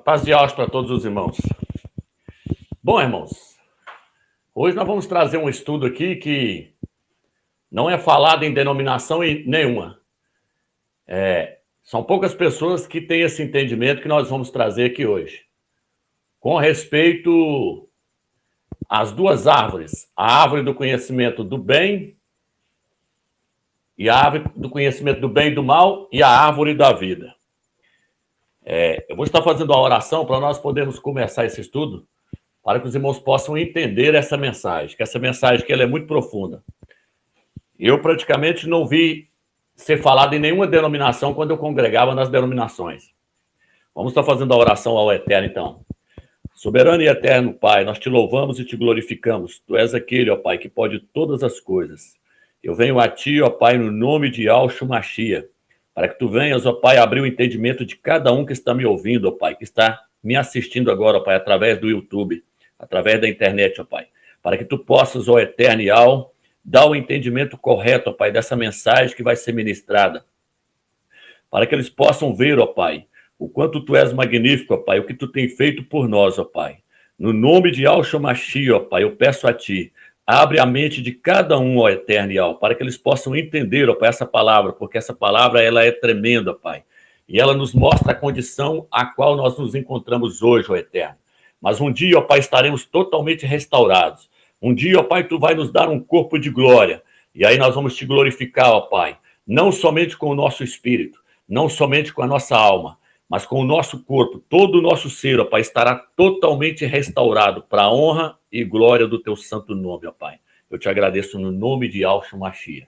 Paz de Deus para todos os irmãos. Bom, irmãos, hoje nós vamos trazer um estudo aqui que não é falado em denominação nenhuma. São poucas pessoas que têm esse entendimento que nós vamos trazer aqui hoje. Com respeito às duas árvores, a árvore do conhecimento do bem e a árvore do conhecimento do bem e do mal e a árvore da vida. Eu vou estar fazendo uma oração para nós podermos começar esse estudo, para que os irmãos possam entender essa mensagem, que essa mensagem que ela é muito profunda. Eu praticamente não vi ser falado em nenhuma denominação quando eu congregava nas denominações. Vamos estar fazendo a oração ao Eterno, então. Soberano e eterno Pai, nós te louvamos e te glorificamos. Tu és aquele, ó Pai, que pode todas as coisas. Eu venho a ti, ó Pai, no nome de Yahshua Mashiach, para que tu venhas, ó Pai, abrir o entendimento de cada um que está me ouvindo, ó Pai, que está me assistindo agora, ó Pai, através do YouTube, através da internet, ó Pai, para que tu possas, ó Eterno Yahweh, dar o entendimento correto, ó Pai, dessa mensagem que vai ser ministrada, para que eles possam ver, ó Pai, o quanto tu és magnífico, ó Pai, o que tu tem feito por nós, ó Pai. No nome de Yahshua Mashiach, ó Pai, eu peço a ti, abre a mente de cada um, ó Eterno Yahweh, para que eles possam entender, ó Pai, essa palavra, porque essa palavra, ela é tremenda, ó Pai, e ela nos mostra a condição a qual nós nos encontramos hoje, ó Eterno. Mas um dia, ó Pai, estaremos totalmente restaurados. Um dia, ó Pai, tu vai nos dar um corpo de glória. E aí nós vamos te glorificar, ó Pai, não somente com o nosso espírito, não somente com a nossa alma, mas com o nosso corpo, todo o nosso ser, ó Pai, estará totalmente restaurado para a honra e glória do teu santo nome, ó Pai. Eu te agradeço no nome de Yahshua Mashiach.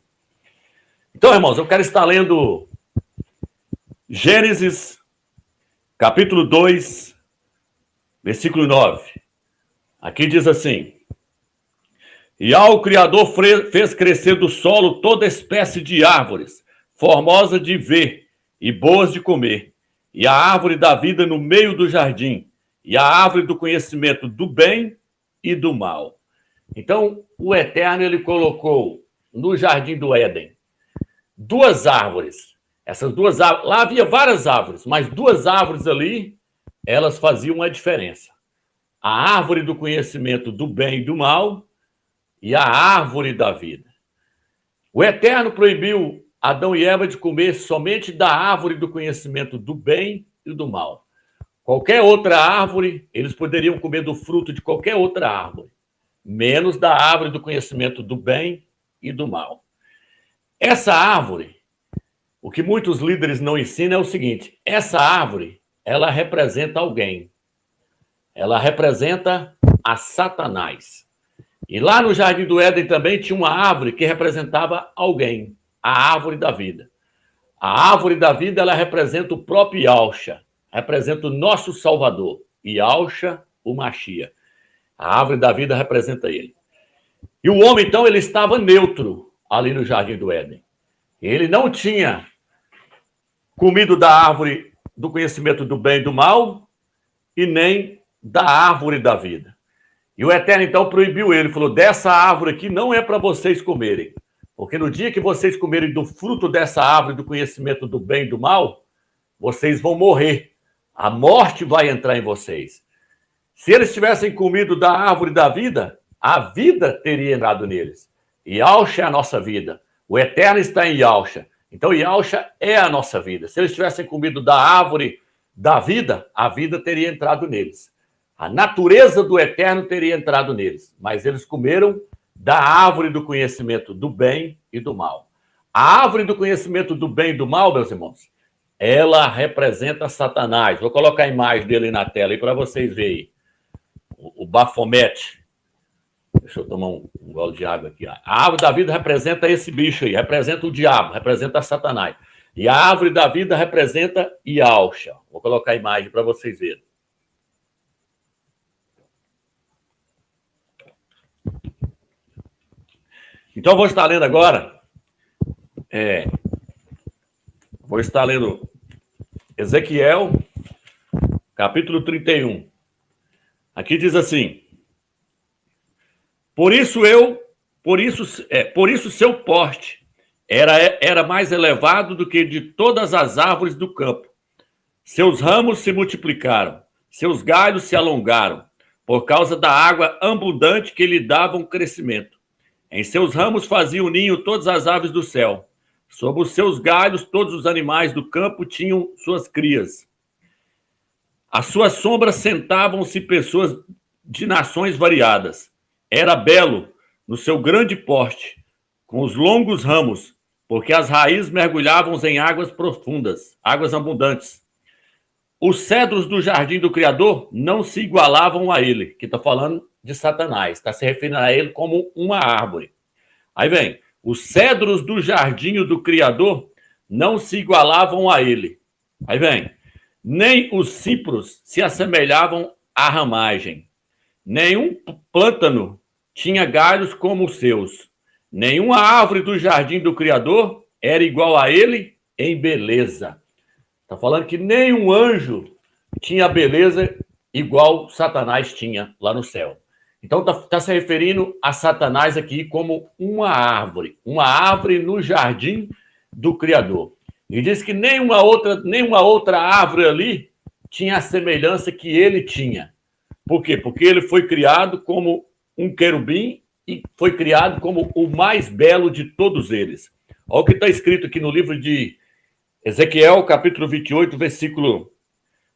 Então, irmãos, eu quero estar lendo Gênesis, capítulo 2, versículo 9. Aqui diz assim: E ao Criador fez crescer do solo toda espécie de árvores, formosa de ver e boas de comer, e a árvore da vida no meio do jardim, e a árvore do conhecimento do bem e do mal. Então, o Eterno, ele colocou no jardim do Éden duas árvores. Essas duas árvores, lá havia várias árvores, mas duas árvores ali, elas faziam a diferença. A árvore do conhecimento do bem e do mal e a árvore da vida. O Eterno proibiu Adão e Eva de comer somente da árvore do conhecimento do bem e do mal. Qualquer outra árvore, eles poderiam comer do fruto de qualquer outra árvore, menos da árvore do conhecimento do bem e do mal. Essa árvore, o que muitos líderes não ensinam é o seguinte: essa árvore, ela representa alguém. Ela representa a Satanás. E lá no Jardim do Éden também tinha uma árvore que representava alguém, a árvore da vida. A árvore da vida, ela representa o próprio Yahshua, representa o nosso Salvador, Yahshua, o Mashiach. A árvore da vida representa ele. E o homem, então, ele estava neutro ali no Jardim do Éden. Ele não tinha comido da árvore do conhecimento do bem e do mal e nem da árvore da vida. E o Eterno, então, proibiu ele, falou: dessa árvore aqui não é para vocês comerem, porque no dia que vocês comerem do fruto dessa árvore do conhecimento do bem e do mal, vocês vão morrer. A morte vai entrar em vocês. Se eles tivessem comido da árvore da vida, a vida teria entrado neles. Yahshua é a nossa vida. O Eterno está em Yahshua. Então, Yahshua é a nossa vida. Se eles tivessem comido da árvore da vida, a vida teria entrado neles. A natureza do Eterno teria entrado neles, mas eles comeram da árvore do conhecimento do bem e do mal. A árvore do conhecimento do bem e do mal, meus irmãos, ela representa Satanás. Vou colocar a imagem dele na tela aí para vocês verem. O Bafomete. Deixa eu tomar um gole de água aqui. A árvore da vida representa esse bicho aí, representa o diabo, representa Satanás. E a árvore da vida representa Yahshua. Vou colocar a imagem para vocês verem. Então, eu vou estar lendo agora. Vou estar lendo Ezequiel, capítulo 31. Aqui diz assim: Por isso seu porte era mais elevado do que de todas as árvores do campo, Seus ramos se multiplicaram, seus galhos se alongaram, por causa da água abundante que lhe davam crescimento. Em seus ramos faziam ninho todas as aves do céu. Sob os seus galhos todos os animais do campo tinham suas crias. À sua sombra sentavam-se pessoas de nações variadas. Era belo no seu grande porte, com os longos ramos, porque as raízes mergulhavam em águas profundas, águas abundantes. Os cedros do jardim do Criador não se igualavam a ele, que está falando de Satanás, está se referindo a ele como uma árvore. Aí vem, os cedros do jardim do Criador não se igualavam a ele. Aí vem, nem os cipros se assemelhavam à ramagem. Nenhum plântano tinha galhos como os seus. Nenhuma árvore do jardim do Criador era igual a ele em beleza. Está falando que nenhum anjo tinha beleza igual Satanás tinha lá no céu. Então está se referindo a Satanás aqui como uma árvore no jardim do Criador. E diz que nenhuma outra árvore ali tinha a semelhança que ele tinha. Por quê? Porque ele foi criado como um querubim e foi criado como o mais belo de todos eles. Olha o que está escrito aqui no livro de Ezequiel, capítulo 28, versículo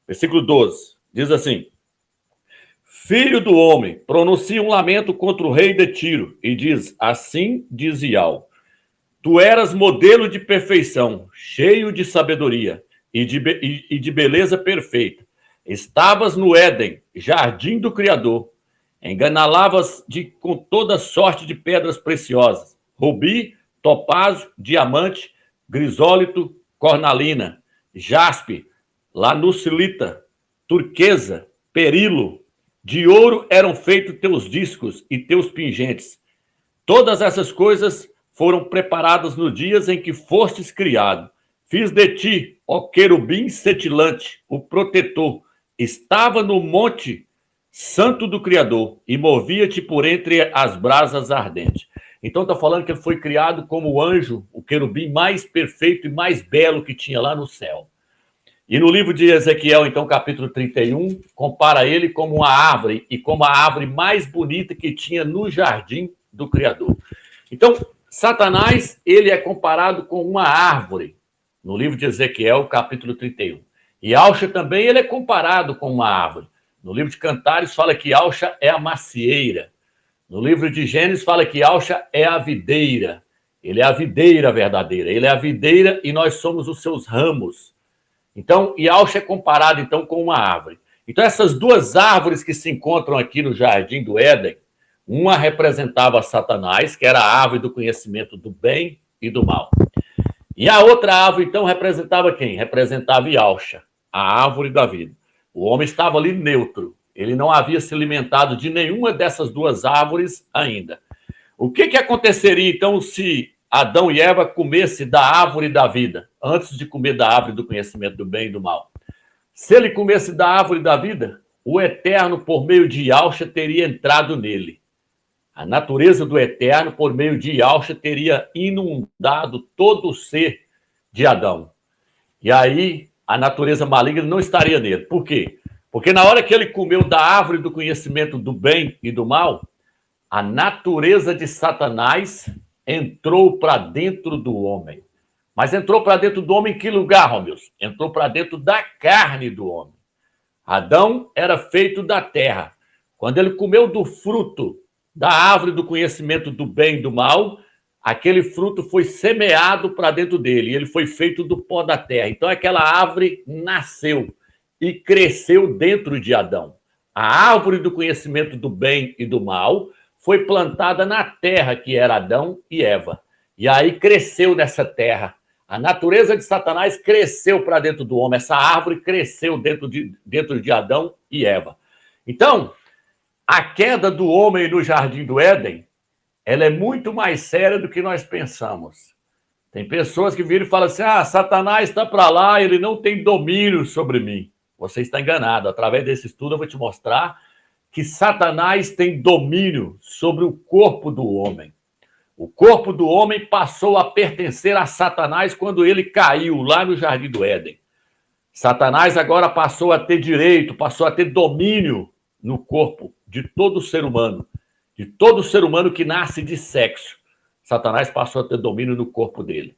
12. Diz assim: Filho do homem, pronuncia um lamento contra o rei de Tiro e diz, assim diz Ial, tu eras modelo de perfeição, cheio de sabedoria e de beleza perfeita. Estavas no Éden, jardim do Criador. Enganalavas com toda sorte de pedras preciosas, rubi, topázio, diamante, grisólito, cornalina, jaspe, lanucilita, turquesa, perilo. De ouro eram feitos teus discos e teus pingentes. Todas essas coisas foram preparadas no dias em que fostes criado. Fiz de ti, ó querubim cetilante, o protetor. Estava no monte santo do Criador e movia-te por entre as brasas ardentes. Então está falando que ele foi criado como o anjo, o querubim mais perfeito e mais belo que tinha lá no céu. E no livro de Ezequiel, então, capítulo 31, compara ele como uma árvore e como a árvore mais bonita que tinha no jardim do Criador. Então, Satanás, ele é comparado com uma árvore, no livro de Ezequiel, capítulo 31. E Alcha também, ele é comparado com uma árvore. No livro de Cantares, fala que Alcha é a macieira. No livro de Gênesis, fala que Alcha é a videira. Ele é a videira verdadeira. Ele é a videira e nós somos os seus ramos. Então, Alcha é comparado, então, com uma árvore. Então, essas duas árvores que se encontram aqui no Jardim do Éden, uma representava Satanás, que era a árvore do conhecimento do bem e do mal. E a outra árvore, então, representava quem? Representava Alcha, a árvore da vida. O homem estava ali neutro. Ele não havia se alimentado de nenhuma dessas duas árvores ainda. O que aconteceria, então, se Adão e Eva comessem da árvore da vida, antes de comer da árvore do conhecimento do bem e do mal? Se ele comesse da árvore da vida, o Eterno, por meio de Alcha, teria entrado nele. A natureza do Eterno, por meio de Alcha, teria inundado todo o ser de Adão. E aí, a natureza maligna não estaria nele. Por quê? Porque na hora que ele comeu da árvore do conhecimento do bem e do mal, a natureza de Satanás entrou para dentro do homem. Mas entrou para dentro do homem em que lugar, Romeus? Entrou para dentro da carne do homem. Adão era feito da terra. Quando ele comeu do fruto da árvore do conhecimento do bem e do mal, aquele fruto foi semeado para dentro dele. E ele foi feito do pó da terra. Então aquela árvore nasceu e cresceu dentro de Adão. A árvore do conhecimento do bem e do mal foi plantada na terra, que era Adão e Eva. E aí cresceu nessa terra. A natureza de Satanás cresceu para dentro do homem. Essa árvore cresceu dentro de Adão e Eva. Então, a queda do homem no Jardim do Éden, ela é muito mais séria do que nós pensamos. Tem pessoas que viram e falam assim, Satanás está para lá, ele não tem domínio sobre mim. Você está enganado. Através desse estudo eu vou te mostrar que Satanás tem domínio sobre o corpo do homem. O corpo do homem passou a pertencer a Satanás quando ele caiu lá no Jardim do Éden. Satanás agora passou a ter direito, passou a ter domínio no corpo de todo ser humano. De todo ser humano que nasce de sexo. Satanás passou a ter domínio no corpo dele.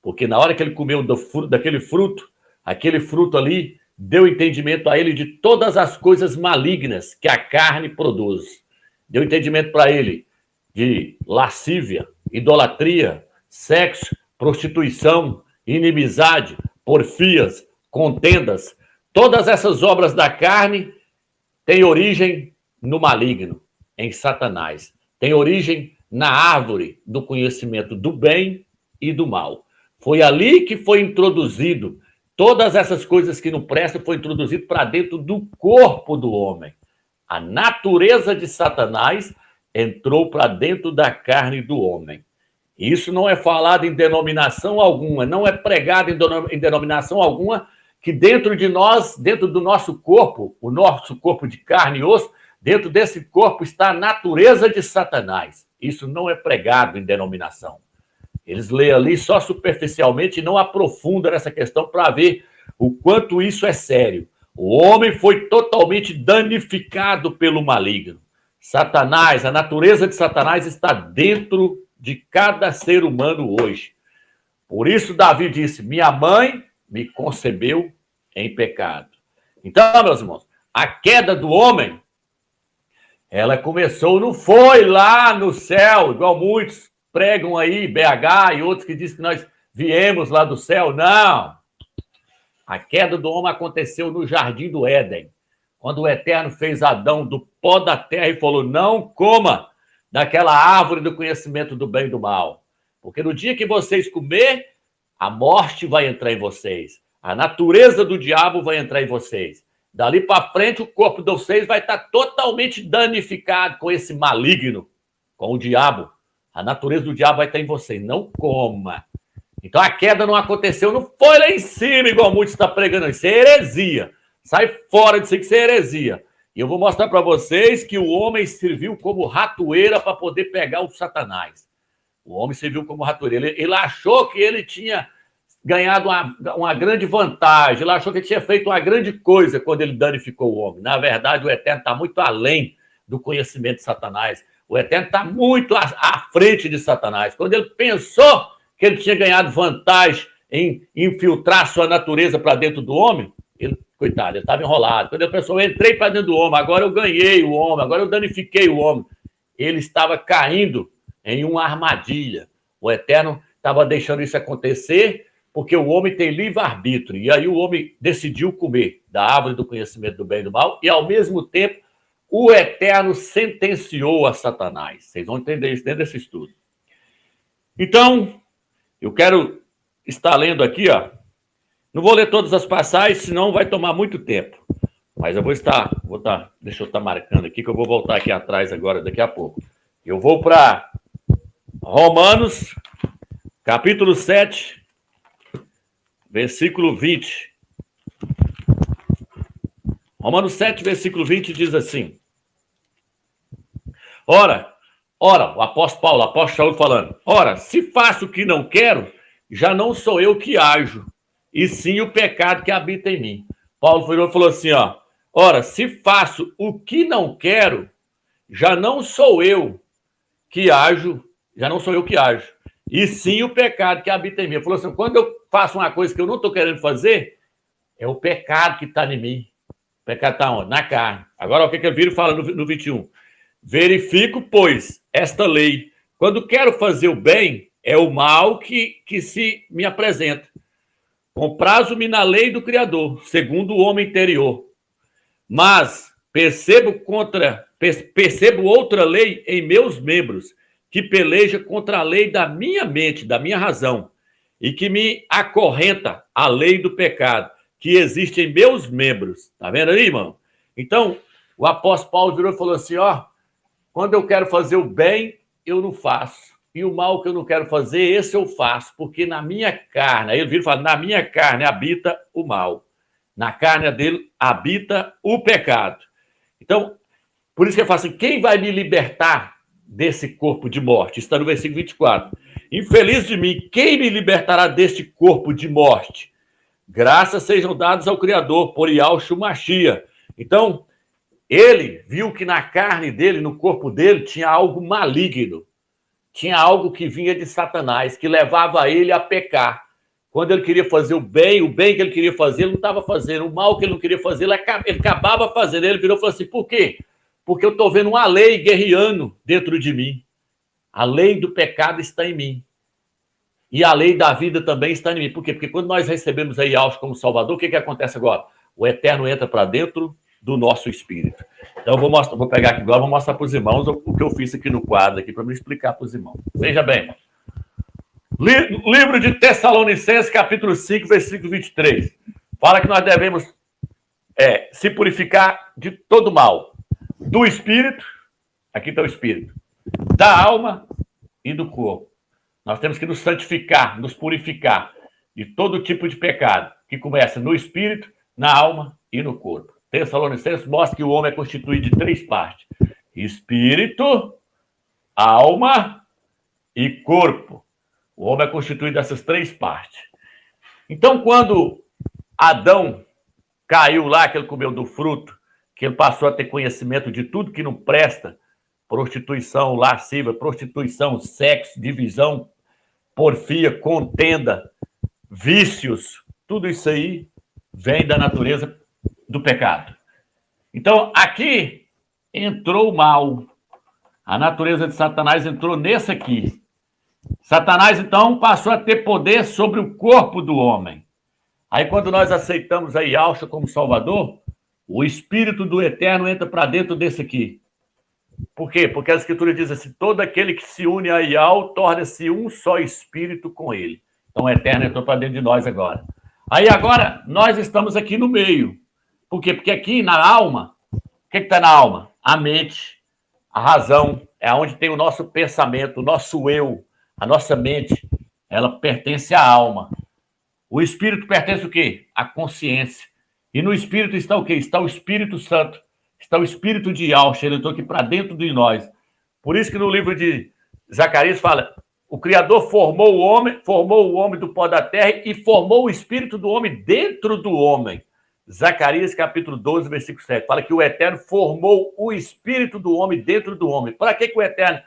Porque na hora que ele comeu daquele fruto, aquele fruto ali deu entendimento a ele de todas as coisas malignas que a carne produz. Deu entendimento para ele de lascívia, idolatria, sexo, prostituição, inimizade, porfias, contendas. Todas essas obras da carne têm origem no maligno, em Satanás. Tem origem na árvore do conhecimento do bem e do mal. Foi ali que foi introduzido todas essas coisas que não prestam, foi introduzido para dentro do corpo do homem. A natureza de Satanás entrou para dentro da carne do homem. Isso não é falado em denominação alguma, não é pregado em denominação alguma, que dentro de nós, dentro do nosso corpo, o nosso corpo de carne e osso, dentro desse corpo está a natureza de Satanás. Isso não é pregado em denominação. Eles leem ali só superficialmente e não aprofundam nessa questão para ver o quanto isso é sério. O homem foi totalmente danificado pelo maligno. Satanás, a natureza de Satanás está dentro de cada ser humano hoje. Por isso Davi disse, minha mãe me concebeu em pecado. Então, meus irmãos, a queda do homem, ela começou, não foi lá no céu, igual muitos pregam aí, BH e outros que dizem que nós viemos lá do céu. Não! A queda do homem aconteceu no Jardim do Éden, quando o Eterno fez Adão do pó da terra e falou, não coma daquela árvore do conhecimento do bem e do mal, porque no dia que vocês comer, a morte vai entrar em vocês, a natureza do diabo vai entrar em vocês. Dali para frente, o corpo de vocês vai estar totalmente danificado com esse maligno, com o diabo. A natureza do diabo vai estar em você. Não coma. Então a queda não aconteceu, não foi lá em cima, igual muitos estão pregando. Isso é heresia. Sai fora disso aí que isso é heresia. E eu vou mostrar para vocês que o homem serviu como ratoeira para poder pegar o Satanás. O homem serviu como ratoeira. Ele achou que ele tinha ganhado uma grande vantagem. Ele achou que ele tinha feito uma grande coisa quando ele danificou o homem. Na verdade, o Eterno está muito além do conhecimento de Satanás. O Eterno está muito à frente de Satanás. Quando ele pensou que ele tinha ganhado vantagem em infiltrar sua natureza para dentro do homem, ele, coitado, ele estava enrolado. Quando ele pensou, eu entrei para dentro do homem, agora eu ganhei o homem, agora eu danifiquei o homem. Ele estava caindo em uma armadilha. O Eterno estava deixando isso acontecer porque o homem tem livre-arbítrio. E aí o homem decidiu comer da árvore do conhecimento do bem e do mal e, ao mesmo tempo, o Eterno sentenciou a Satanás. Vocês vão entender isso dentro desse estudo. Então, eu quero estar lendo aqui, ó. Não vou ler todas as passagens, senão vai tomar muito tempo. Mas eu deixa eu estar marcando aqui, que eu vou voltar aqui atrás agora, daqui a pouco. Eu vou para Romanos, capítulo 7, versículo 20. Romanos 7, versículo 20 diz assim. Ora, o apóstolo Paulo, o apóstolo Saúl falando, ora, se faço o que não quero, já não sou eu que ajo, e sim o pecado que habita em mim. Paulo falou assim, ó, ora, se faço o que não quero, já não sou eu que ajo, e sim o pecado que habita em mim. Ele falou assim, quando eu faço uma coisa que eu não estou querendo fazer, é o pecado que está em mim. O pecado está onde? Na carne. Agora, o que ele vira e fala no 21? Verifico, pois, esta lei. Quando quero fazer o bem, é o mal que se me apresenta. Comprazo-me na lei do Criador, segundo o homem interior. Mas percebo outra lei em meus membros, que peleja contra a lei da minha mente, da minha razão, e que me acorrenta a lei do pecado, que existe em meus membros. Tá vendo aí, irmão? Então, o apóstolo Paulo virou e falou assim, ó, quando eu quero fazer o bem, eu não faço. E o mal que eu não quero fazer, esse eu faço, porque na minha carne, aí ele vira e fala, na minha carne habita o mal. Na carne dele habita o pecado. Então, por isso que ele fala assim, quem vai me libertar desse corpo de morte? Está no versículo 24. Infeliz de mim, quem me libertará deste corpo de morte? Graças sejam dadas ao Criador, por Yahshua Mashiach. Então, ele viu que na carne dele, no corpo dele, tinha algo maligno. Tinha algo que vinha de Satanás, que levava ele a pecar. Quando ele queria fazer o bem que ele queria fazer, ele não estava fazendo. O mal que ele não queria fazer, ele acabava fazendo. Ele virou e falou assim, por quê? Porque eu estou vendo uma lei guerreando dentro de mim. A lei do pecado está em mim. E a lei da vida também está em mim. Por quê? Porque quando nós recebemos aí Yahshua como Salvador, o que acontece agora? O Eterno entra para dentro do nosso espírito. Então, eu vou pegar aqui agora, vou mostrar para os irmãos o que eu fiz aqui no quadro, aqui para me explicar para os irmãos. Veja bem. Livro de Tessalonicenses, capítulo 5, versículo 23. Fala que nós devemos se purificar de todo mal. Do espírito, aqui está o espírito, da alma e do corpo. Nós temos que nos santificar, nos purificar de todo tipo de pecado, que começa no espírito, na alma e no corpo. Tessalonicenses mostra que o homem é constituído de 3 partes: espírito, alma e corpo. O homem é constituído dessas 3 partes. Então, quando Adão caiu lá, que ele comeu do fruto, que ele passou a ter conhecimento de tudo que não presta, prostituição, lascívia, prostituição, sexo, divisão, porfia, contenda, vícios, tudo isso aí vem da natureza do pecado. Então, aqui entrou o mal. A natureza de Satanás entrou nesse aqui. Satanás, então, passou a ter poder sobre o corpo do homem. Aí, quando nós aceitamos a Yahshua como Salvador, o Espírito do Eterno entra para dentro desse aqui. Por quê? Porque a Escritura diz assim, todo aquele que se une a Yahweh torna-se um só Espírito com ele. Então, o Eterno entrou para dentro de nós agora. Aí, agora, nós estamos aqui no meio. Por quê? Porque aqui, na alma, o que está na alma? A mente, a razão, é onde tem o nosso pensamento, o nosso eu, a nossa mente, ela pertence à alma. O Espírito pertence o quê? À consciência. E no Espírito está o quê? Está o Espírito Santo. Está o Espírito de Yahshua. Ele entrou aqui para dentro de nós. Por isso que no livro de Zacarias fala, o Criador formou o homem do pó da terra e formou o Espírito do homem dentro do homem. Zacarias capítulo 12, versículo 7. Fala que o Eterno formou o Espírito do homem dentro do homem. Para que o Eterno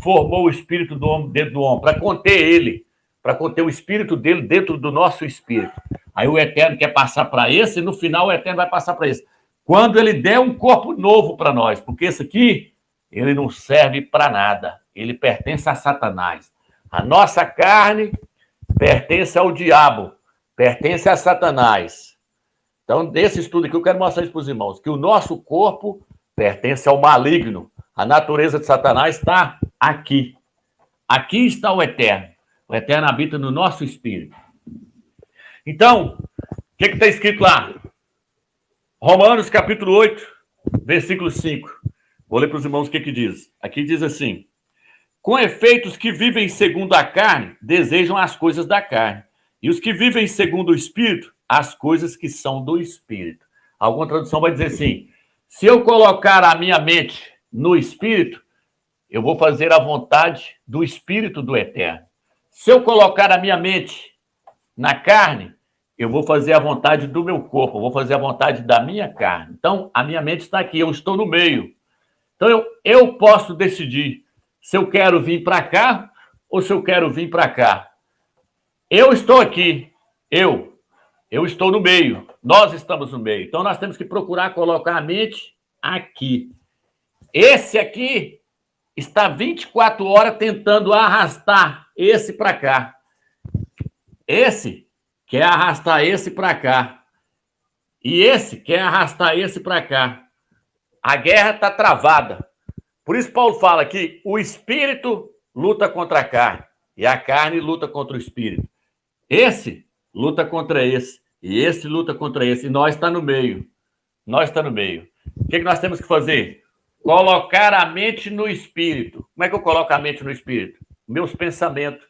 formou o Espírito do homem dentro do homem? Para conter ele. Para conter o Espírito dele dentro do nosso Espírito. Aí o Eterno quer passar para esse e no final o Eterno vai passar para esse. Quando ele der um corpo novo para nós. Porque esse aqui, ele não serve para nada. Ele pertence a Satanás. A nossa carne pertence ao diabo. Pertence a Satanás. Então, nesse estudo aqui, eu quero mostrar isso para os irmãos, que o nosso corpo pertence ao maligno. A natureza de Satanás está aqui. Aqui está o Eterno. O Eterno habita no nosso espírito. Então, o que está escrito lá? Romanos, capítulo 8, versículo 5. Vou ler para os irmãos o que diz. Aqui diz assim, com efeito, os que vivem segundo a carne, desejam as coisas da carne. E os que vivem segundo o Espírito, as coisas que são do Espírito. Alguma tradução vai dizer assim, se eu colocar a minha mente no Espírito, eu vou fazer a vontade do Espírito do Eterno. Se eu colocar a minha mente na carne, eu vou fazer a vontade do meu corpo, eu vou fazer a vontade da minha carne. Então, a minha mente está aqui, eu estou no meio. Então, eu posso decidir se eu quero vir para cá ou se eu quero vir para cá. Eu estou aqui, eu estou no meio, nós estamos no meio. Então, nós temos que procurar colocar a mente aqui. Esse aqui está 24 horas tentando arrastar esse para cá. Esse quer arrastar esse para cá. E esse quer arrastar esse para cá. A guerra está travada. Por isso Paulo fala que o espírito luta contra a carne e a carne luta contra o espírito. Esse luta contra esse e esse luta contra esse. E nós está no meio. Nós está no meio. O que nós temos que fazer? Colocar a mente no espírito. Como é que eu coloco a mente no espírito? Meus pensamentos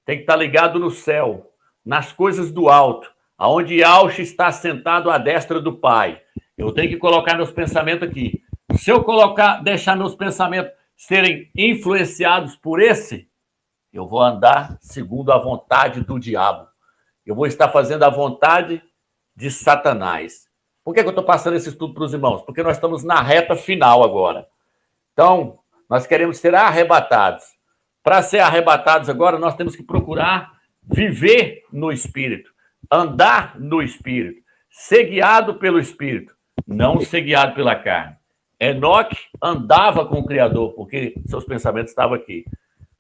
têm que estar ligados no céu, nas coisas do alto, aonde Yahshua está sentado à destra do Pai. Eu tenho que colocar meus pensamentos aqui. Se eu deixar meus pensamentos serem influenciados por esse, eu vou andar segundo a vontade do diabo. Eu vou estar fazendo a vontade de Satanás. Por que eu estou passando esse estudo para os irmãos? Porque nós estamos na reta final agora. Então, nós queremos ser arrebatados. Para ser arrebatados agora, nós temos que procurar viver no Espírito, andar no Espírito, ser guiado pelo Espírito, não ser guiado pela carne. Enoque andava com o Criador, porque seus pensamentos estavam aqui.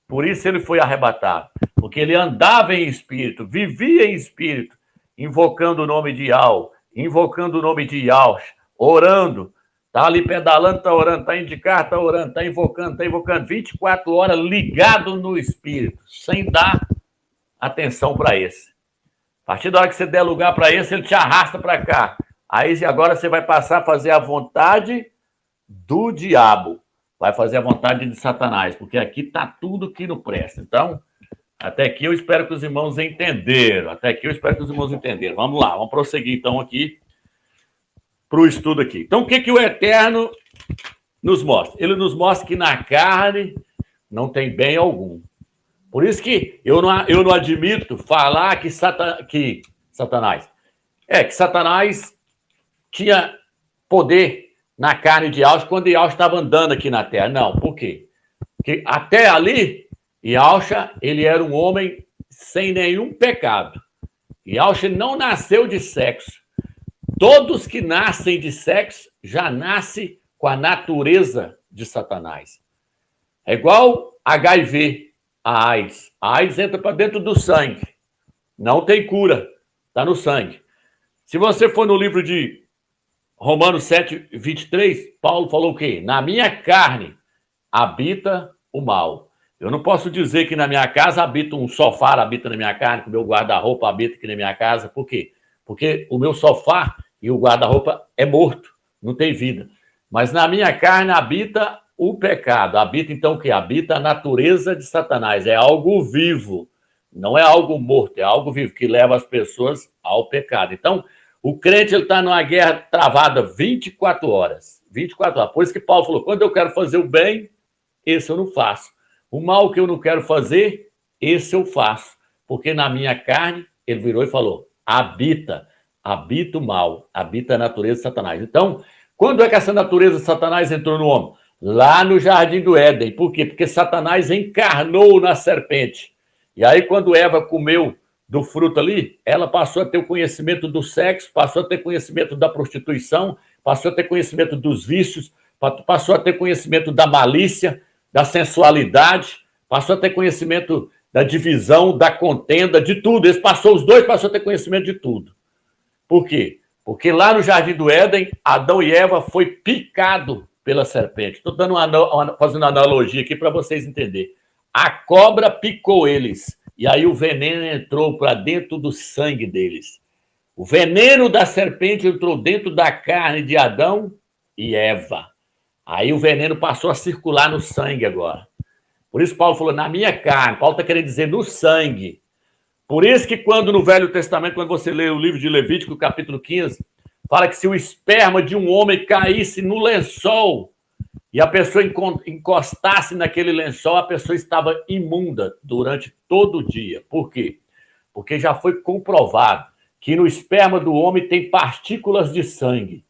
Por isso ele foi arrebatado, porque ele andava em Espírito, vivia em Espírito, invocando o nome de Yahweh, invocando o nome de Yahweh, orando, tá ali pedalando, tá orando, tá indo de carro, tá orando, tá invocando, 24 horas ligado no Espírito, sem dar atenção para esse. A partir da hora que você der lugar para esse, ele te arrasta para cá. Aí agora você vai passar a fazer a vontade do diabo, vai fazer a vontade de Satanás, porque aqui está tudo que não presta. Então, até aqui eu espero que os irmãos entenderam. Vamos lá, vamos prosseguir então aqui para o estudo aqui. Então, o que o Eterno nos mostra? Ele nos mostra que na carne não tem bem algum. Por isso que eu não admito falar que Satanás tinha poder na carne de Yahushua quando Yahushua estava andando aqui na terra. Não, por quê? Porque até ali, Yahushua, ele era um homem sem nenhum pecado. Yahushua não nasceu de sexo. Todos que nascem de sexo já nascem com a natureza de Satanás. É igual HIV, a AIDS. A AIDS entra para dentro do sangue. Não tem cura. Está no sangue. Se você for no livro de Romanos 7, 23, Paulo falou o quê? Na minha carne habita o mal. Eu não posso dizer que na minha casa habita um sofá, habita na minha carne, que o meu guarda-roupa habita aqui na minha casa. Por quê? Porque o meu sofá e o guarda-roupa é morto, não tem vida. Mas na minha carne habita o pecado. Habita então o quê? Habita a natureza de Satanás. É algo vivo, não é algo morto, é algo vivo que leva as pessoas ao pecado. Então, o crente está numa guerra travada 24 horas. 24 horas. Por isso que Paulo falou, quando eu quero fazer o bem, esse eu não faço. O mal que eu não quero fazer, esse eu faço. Porque na minha carne, ele virou e falou, habita o mal, habita a natureza de Satanás. Então, quando é que essa natureza de Satanás entrou no homem? Lá no Jardim do Éden. Por quê? Porque Satanás encarnou na serpente. E aí, quando Eva comeu do fruto ali, ela passou a ter o conhecimento do sexo, passou a ter conhecimento da prostituição, passou a ter conhecimento dos vícios, passou a ter conhecimento da malícia, da sensualidade, passou a ter conhecimento da divisão, da contenda, de tudo. Os dois passaram a ter conhecimento de tudo. Por quê? Porque lá no Jardim do Éden, Adão e Eva foi picado pela serpente. Estou fazendo uma analogia aqui para vocês entenderem. A cobra picou eles. E aí o veneno entrou para dentro do sangue deles. O veneno da serpente entrou dentro da carne de Adão e Eva. Aí o veneno passou a circular no sangue agora. Por isso Paulo falou, na minha carne. Paulo está querendo dizer no sangue. Por isso que quando no Velho Testamento, quando você lê o livro de Levítico, capítulo 15, fala que se o esperma de um homem caísse no lençol e a pessoa encostasse naquele lençol, a pessoa estava imunda durante todo o dia. Por quê? Porque já foi comprovado que no esperma do homem tem partículas de sangue.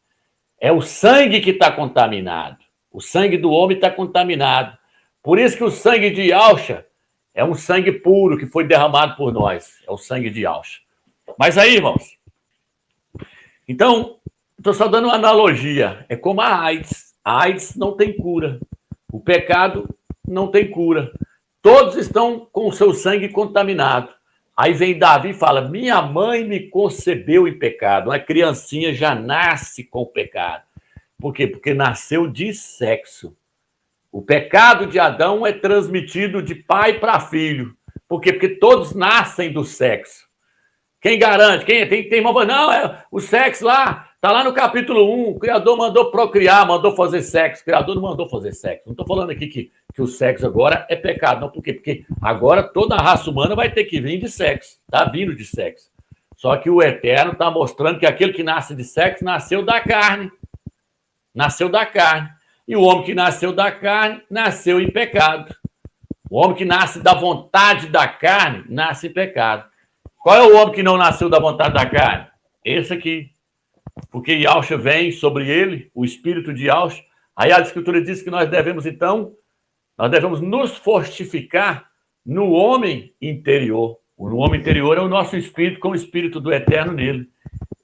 É o sangue que está contaminado. O sangue do homem está contaminado. Por isso que o sangue de Yahushua é um sangue puro que foi derramado por nós. É o sangue de Yahushua. Mas aí, irmãos, então, estou só dando uma analogia. É como a AIDS. A AIDS não tem cura. O pecado não tem cura. Todos estão com o seu sangue contaminado. Aí vem Davi e fala, minha mãe me concebeu em pecado. Uma criancinha já nasce com o pecado. Por quê? Porque nasceu de sexo. O pecado de Adão é transmitido de pai para filho. Por quê? Porque todos nascem do sexo. Quem garante? Tem irmão falando, não, o sexo lá, está lá no capítulo 1, o Criador mandou procriar, mandou fazer sexo. O Criador não mandou fazer sexo. Não estou falando aqui que o sexo agora é pecado. Não, por quê? Porque agora toda a raça humana vai ter que vir de sexo. Está vindo de sexo. Só que o Eterno está mostrando que aquele que nasce de sexo nasceu da carne. Nasceu da carne. E o homem que nasceu da carne, nasceu em pecado. O homem que nasce da vontade da carne, nasce em pecado. Qual é o homem que não nasceu da vontade da carne? esse aqui. Porque Yahshua vem sobre ele, o espírito de Yahshua. Aí a Escritura diz que nós devemos, então, nos fortificar no homem interior. O homem interior é o nosso espírito com o espírito do eterno nele.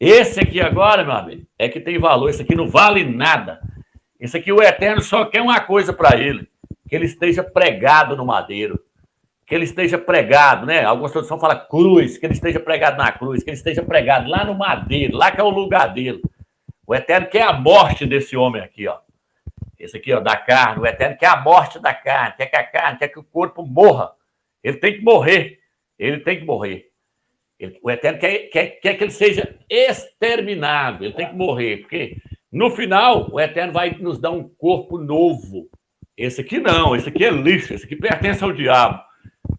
Esse aqui agora, meu amigo, é que tem valor. Esse aqui não vale nada. Esse aqui, o eterno só quer uma coisa para ele, que ele esteja pregado no madeiro. Que ele esteja pregado, né? Algumas traduções falam cruz, que ele esteja pregado na cruz, que ele esteja pregado lá no madeiro, lá que é o lugar dele. O eterno quer a morte desse homem aqui, ó. Esse aqui, ó, da carne. O eterno quer a morte da carne, quer que a carne, quer que o corpo morra. Ele tem que morrer. Ele tem que morrer. O eterno quer que ele seja exterminado. Ele tem que morrer, porque no final o eterno vai nos dar um corpo novo. Esse aqui não, esse aqui é lixo, esse aqui pertence ao diabo.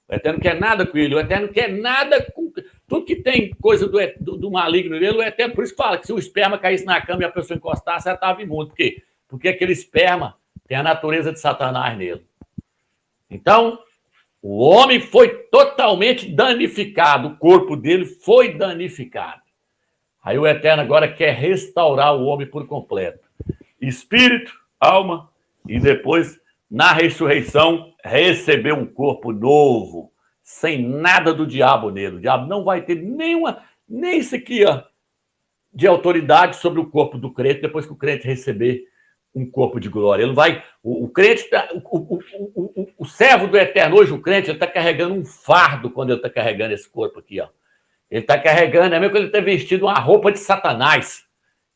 O eterno não quer nada com ele, o eterno não quer nada com... Tudo que tem coisa do maligno nele, o eterno... Por isso que fala que se o esperma caísse na cama e a pessoa encostasse, ela estava imunda. Por quê? Porque aquele esperma tem a natureza de Satanás nele. Então, o homem foi totalmente danificado, o corpo dele foi danificado. Aí o eterno agora quer restaurar o homem por completo. Espírito, alma e depois... na ressurreição, receber um corpo novo, sem nada do diabo nele. O diabo não vai ter nem isso aqui, ó, de autoridade sobre o corpo do crente, depois que o crente receber um corpo de glória. Ele vai, o crente, o servo do eterno, hoje o crente, ele está carregando um fardo quando ele está carregando esse corpo aqui, ó. Ele está carregando, é mesmo que ele ter vestido uma roupa de Satanás.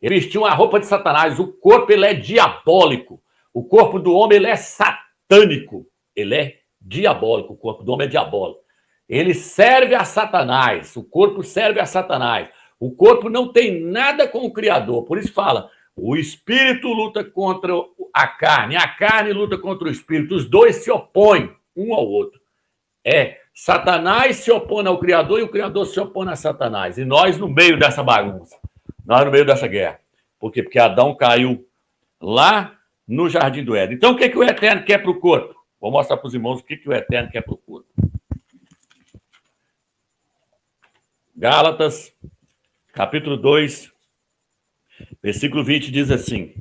Ele vestiu uma roupa de Satanás. O corpo, ele é diabólico. O corpo do homem, ele é satânico. Ele é diabólico. O corpo do homem é diabólico. Ele serve a Satanás. O corpo serve a Satanás. O corpo não tem nada com o Criador. Por isso fala, o espírito luta contra a carne luta contra o espírito. Os dois se opõem um ao outro. Satanás se opõe ao Criador e o Criador se opõe a Satanás. E nós no meio dessa bagunça. Nós no meio dessa guerra. Por quê? Porque Adão caiu lá no Jardim do Éden. Então, o que o Eterno quer para o corpo? Vou mostrar para os irmãos o que o Eterno quer para o corpo. Gálatas, capítulo 2, versículo 20, diz assim: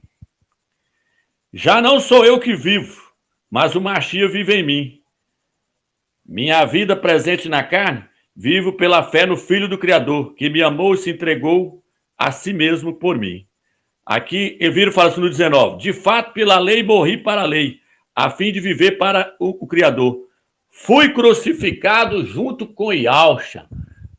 já não sou eu que vivo, mas o Machia vive em mim. Minha vida presente na carne, vivo pela fé no Filho do Criador, que me amou e se entregou a si mesmo por mim. Aqui, Elviro fala assim no 19. De fato, pela lei morri para a lei, a fim de viver para o Criador. Fui crucificado junto com Yahshua.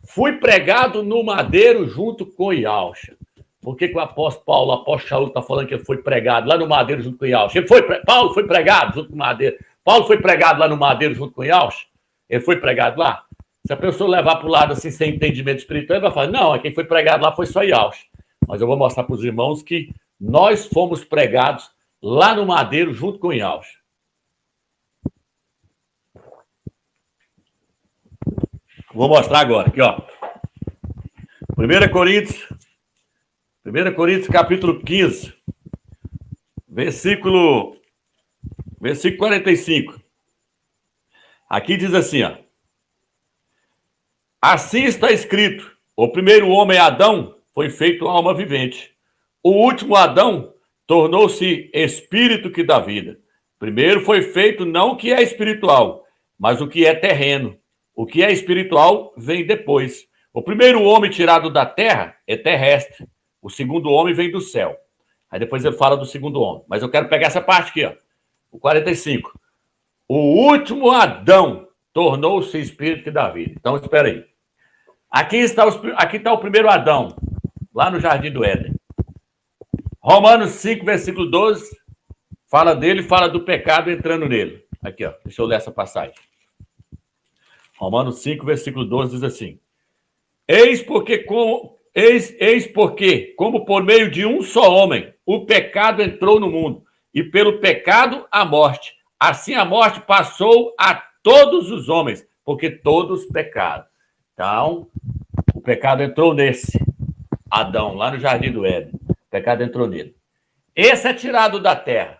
Fui pregado no madeiro junto com Yahshua. Por que o apóstolo Paulo, o apóstolo Shaul, está falando que ele foi pregado lá no madeiro junto com Yahshua? Paulo foi pregado junto com o madeiro. Paulo foi pregado lá no madeiro junto com Yahshua? Ele foi pregado lá? Se a pessoa levar para o lado assim, sem entendimento espiritual, ele vai falar, não, quem foi pregado lá foi só Yahshua. Mas eu vou mostrar para os irmãos que nós fomos pregados lá no madeiro junto com Yahshua. Vou mostrar agora, aqui, ó. 1 Coríntios, capítulo 15, versículo 45. Aqui diz assim, ó. Assim está escrito, o primeiro homem, Adão, foi feito alma vivente. O último Adão tornou-se espírito que dá vida. Primeiro foi feito não o que é espiritual, mas o que é terreno. O que é espiritual vem depois. O primeiro homem tirado da terra é terrestre. O segundo homem vem do céu. Aí depois ele fala do segundo homem. Mas eu quero pegar essa parte aqui, ó. O 45. O último Adão tornou-se espírito que dá vida. Então, espera aí. Aqui está o primeiro Adão, lá no Jardim do Éden. Romanos 5, versículo 12, fala dele, fala do pecado entrando nele. Aqui, ó, deixa eu ler essa passagem. Romanos 5, versículo 12 diz assim: Eis porque, como por meio de um só homem, o pecado entrou no mundo, e pelo pecado a morte. Assim a morte passou a todos os homens, porque todos pecaram. Então, o pecado entrou nesse Adão, lá no Jardim do Éden. O pecado entrou nele. Esse é tirado da terra.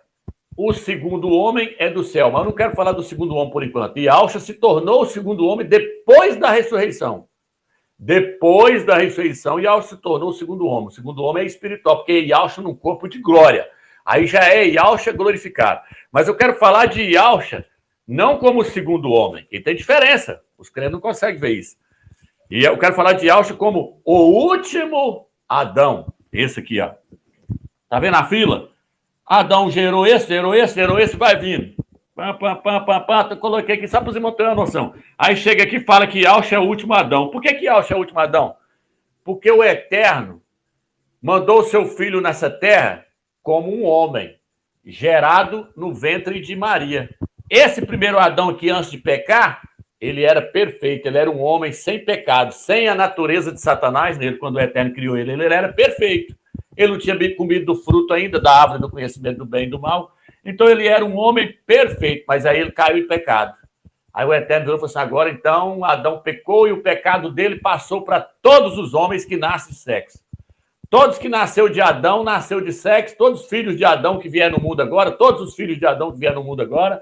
O segundo homem é do céu. Mas eu não quero falar do segundo homem por enquanto. Yahshua se tornou o segundo homem depois da ressurreição. Depois da ressurreição, Yahushua se tornou o segundo homem. O segundo homem é espiritual, porque Yahushua num corpo de glória. Aí já é Yahushua glorificado. Mas eu quero falar de Yahushua não como o segundo homem, que tem diferença. Os crentes não conseguem ver isso. E eu quero falar de Yahushua como o último Adão. Esse aqui, ó. Tá vendo a fila? Adão gerou esse, vai vindo. Eu coloquei aqui só para os irmãos terem uma noção. Aí chega aqui e fala que Yahushua é o último Adão. Por que Yahushua é o último Adão? Porque o Eterno mandou o seu filho nessa terra como um homem, gerado no ventre de Maria. Esse primeiro Adão aqui, antes de pecar, ele era perfeito, ele era um homem sem pecado, sem a natureza de Satanás nele. Quando o Eterno criou ele, ele era perfeito. Ele não tinha comido do fruto ainda, da árvore do conhecimento do bem e do mal. Então ele era um homem perfeito, mas aí ele caiu em pecado. Aí o Eterno falou assim, agora então Adão pecou e o pecado dele passou para todos os homens que nascem de sexo. Todos que nasceu de Adão, nasceu de sexo, todos os filhos de Adão que vieram no mundo agora, todos os filhos de Adão que vieram no mundo agora,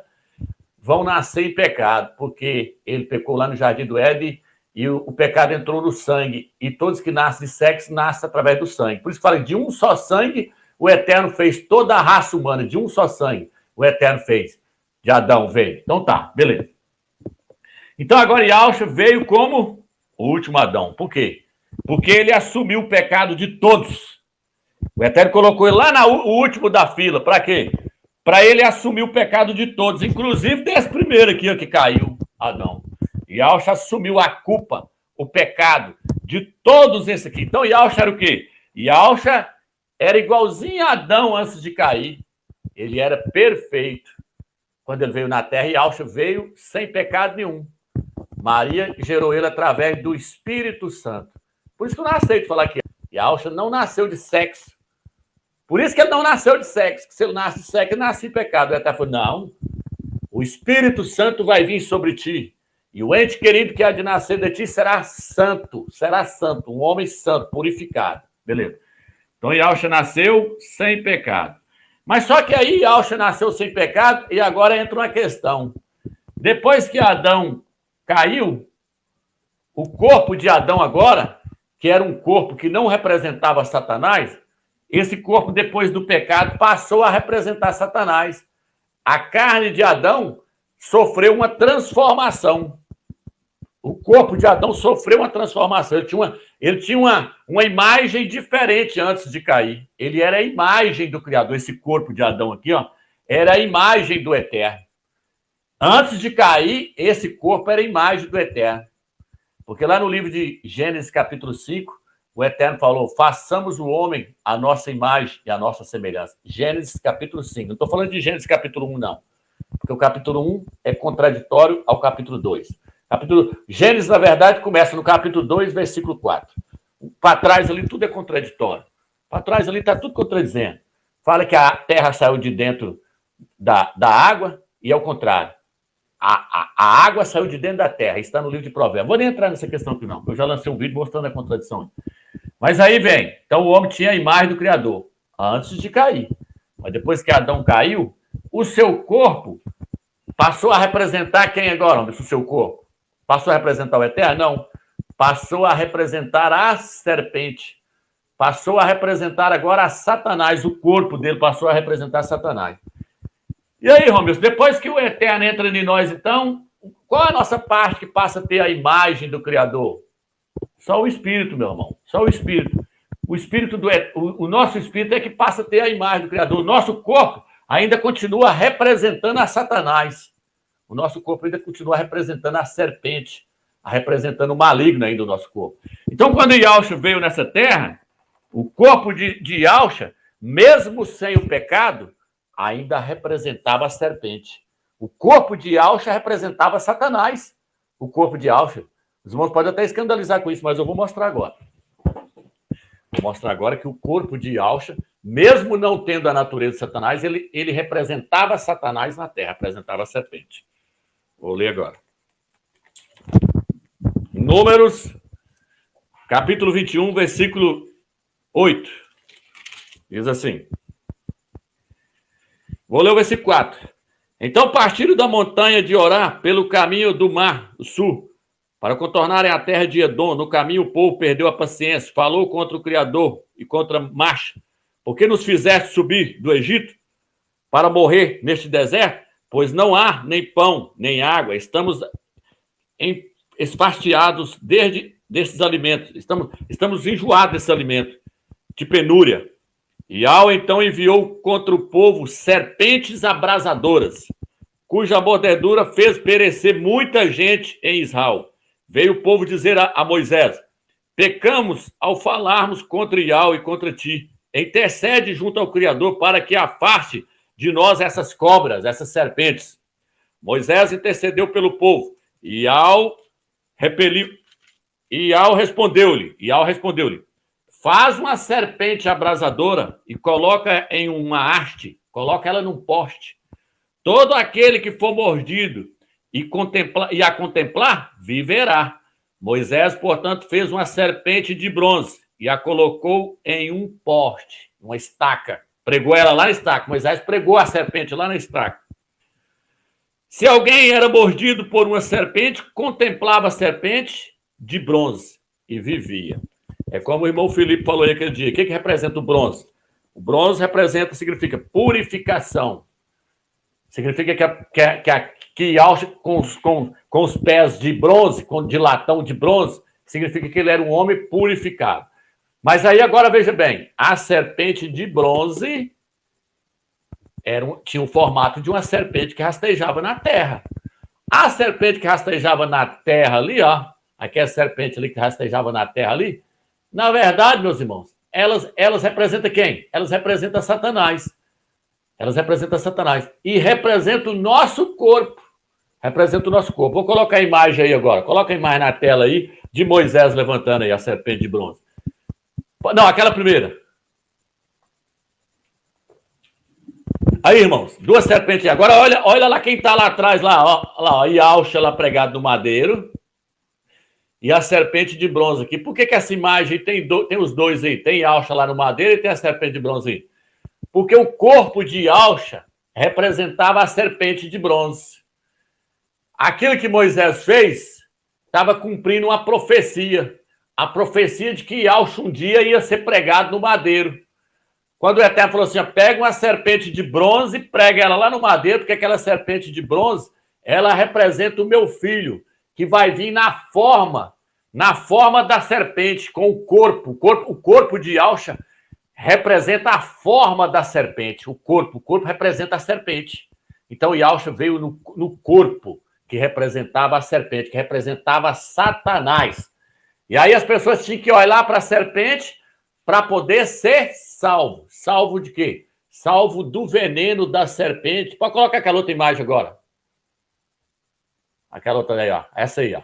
vão nascer em pecado, porque ele pecou lá no Jardim do Éden e o pecado entrou no sangue. E todos que nascem de sexo, nascem através do sangue. Por isso que fala, de um só sangue, o Eterno fez toda a raça humana, de um só sangue, o Eterno fez. De Adão veio. Então tá, beleza. Então agora Yahushua veio como o último Adão. Por quê? Porque ele assumiu o pecado de todos. O Eterno colocou ele lá no último da fila. Para quê? Para ele assumir o pecado de todos, inclusive desse primeiro aqui, ó, que caiu, Adão. Yahushua assumiu a culpa, o pecado de todos esses aqui. Então Yahushua era o quê? Yahushua era igualzinho a Adão antes de cair. Ele era perfeito. Quando ele veio na terra, Yahushua veio sem pecado nenhum. Maria gerou ele através do Espírito Santo. Por isso que eu não aceito falar que Yahushua não nasceu de sexo. Por isso que ele não nasceu de sexo. Que se ele nasce de sexo, ele nasce em pecado. Ele até falou, não, o Espírito Santo vai vir sobre ti. E o ente querido que há de nascer de ti será santo, um homem santo, purificado. Beleza. Então, Yahushua nasceu sem pecado. Mas só que aí Yahushua nasceu sem pecado e agora entra uma questão. Depois que Adão caiu, o corpo de Adão agora, que era um corpo que não representava Satanás, esse corpo, depois do pecado, passou a representar Satanás. A carne de Adão sofreu uma transformação. O corpo de Adão sofreu uma transformação. Ele tinha uma imagem diferente antes de cair. Ele era a imagem do Criador. Esse corpo de Adão aqui, ó, era a imagem do Eterno. Antes de cair, esse corpo era a imagem do Eterno. Porque lá no livro de Gênesis, capítulo 5, o Eterno falou, façamos o homem a nossa imagem e a nossa semelhança. Gênesis, capítulo 5. Não estou falando de Gênesis, capítulo 1, não. Porque o capítulo 1 é contraditório ao capítulo 2. Gênesis, na verdade, começa no capítulo 2, versículo 4. Para trás ali tudo é contraditório. Para trás ali está tudo contradizendo. Fala que a terra saiu de dentro da água e é o contrário. A água saiu de dentro da terra. Isso está no livro de Provérbios. Vou nem entrar nessa questão aqui, não. Eu já lancei um vídeo mostrando a contradição. Mas aí vem. Então o homem tinha a imagem do Criador antes de cair. Mas depois que Adão caiu, o seu corpo passou a representar quem agora, homem? O seu corpo? Passou a representar o Eterno? Não. Passou a representar a serpente. Passou a representar agora a Satanás. O corpo dele passou a representar Satanás. E aí, Romilson, depois que o Eterno entra em nós, então, qual é a nossa parte que passa a ter a imagem do Criador? Só o Espírito, meu irmão. Só o Espírito. O nosso Espírito é que passa a ter a imagem do Criador. O nosso corpo ainda continua representando a Satanás. O nosso corpo ainda continua representando a serpente, representando o maligno ainda do nosso corpo. Então, quando Yahushua veio nessa terra, o corpo de Yahushua, mesmo sem o pecado, ainda representava a serpente. O corpo de Yahushua representava Satanás. O corpo de Yahushua. Os irmãos podem até escandalizar com isso, mas eu vou mostrar agora. Vou mostrar agora que o corpo de Yahushua, mesmo não tendo a natureza de Satanás, ele representava Satanás na terra, representava a serpente. Vou ler agora. Números, capítulo 21, versículo 8. Diz assim. Vou ler o versículo 4. Então partiram da montanha de Orá pelo caminho do mar do sul, Para contornarem a terra de Edom, no caminho o povo perdeu a paciência, falou contra o Criador e contra Marcha. Por que nos fizeste subir do Egito para morrer neste deserto? Pois não há nem pão, nem água. Estamos esfastiados desses alimentos. Estamos enjoados desse alimento, de penúria. E Ao então enviou contra o povo serpentes abrasadoras, cuja mordedura fez perecer muita gente em Israel. Veio o povo dizer a Moisés: pecamos ao falarmos contra Iau e contra ti. Intercede junto ao Criador para que afaste de nós essas cobras, essas serpentes. Moisés intercedeu pelo povo. Iau respondeu-lhe: faz uma serpente abrasadora e coloca em uma haste, coloca ela num poste. Todo aquele que for mordido e a contemplar, viverá. Moisés, portanto, fez uma serpente de bronze e a colocou em um poste, uma estaca. Pregou ela lá na estaca. Moisés pregou a serpente lá na estaca. Se alguém era mordido por uma serpente, contemplava a serpente de bronze e vivia. É como o irmão Felipe falou aí aquele dia. O que representa o bronze? O bronze significa purificação. Significa que com os pés de bronze, de latão de bronze, significa que ele era um homem purificado. Mas aí agora veja bem, a serpente de bronze tinha o formato de uma serpente que rastejava na terra. A serpente que rastejava na terra ali, ó, aquela serpente ali que rastejava na terra ali, na verdade, meus irmãos, elas representam quem? Elas representam Satanás. Elas representam Satanás. E representam o nosso corpo. Representa o nosso corpo. Vou colocar a imagem aí agora. Coloca a imagem na tela aí de Moisés levantando aí a serpente de bronze. Não, aquela primeira. Aí, irmãos, duas serpentes. Agora, olha lá quem está lá atrás, ó, Iauxa lá pregado no madeiro. E a serpente de bronze aqui. Por que essa imagem tem os dois aí? Tem Iauxa lá no madeiro e tem a serpente de bronze aí. Porque o corpo de Iauxa representava a serpente de bronze. Aquilo que Moisés fez estava cumprindo uma profecia. A profecia de que Iauxa um dia ia ser pregado no madeiro. Quando o Eterno falou assim, pega uma serpente de bronze e prega ela lá no madeiro, porque aquela serpente de bronze, ela representa o meu filho, que vai vir na forma da serpente, com o corpo. O corpo de Iauxa representa a forma da serpente. O corpo representa a serpente. Então, Iauxa veio no corpo que representava a serpente, que representava Satanás. E aí as pessoas tinham que olhar para a serpente para poder ser salvo. Salvo de quê? Salvo do veneno da serpente. Pode colocar aquela outra imagem agora. Aquela outra aí, ó. Essa aí, ó.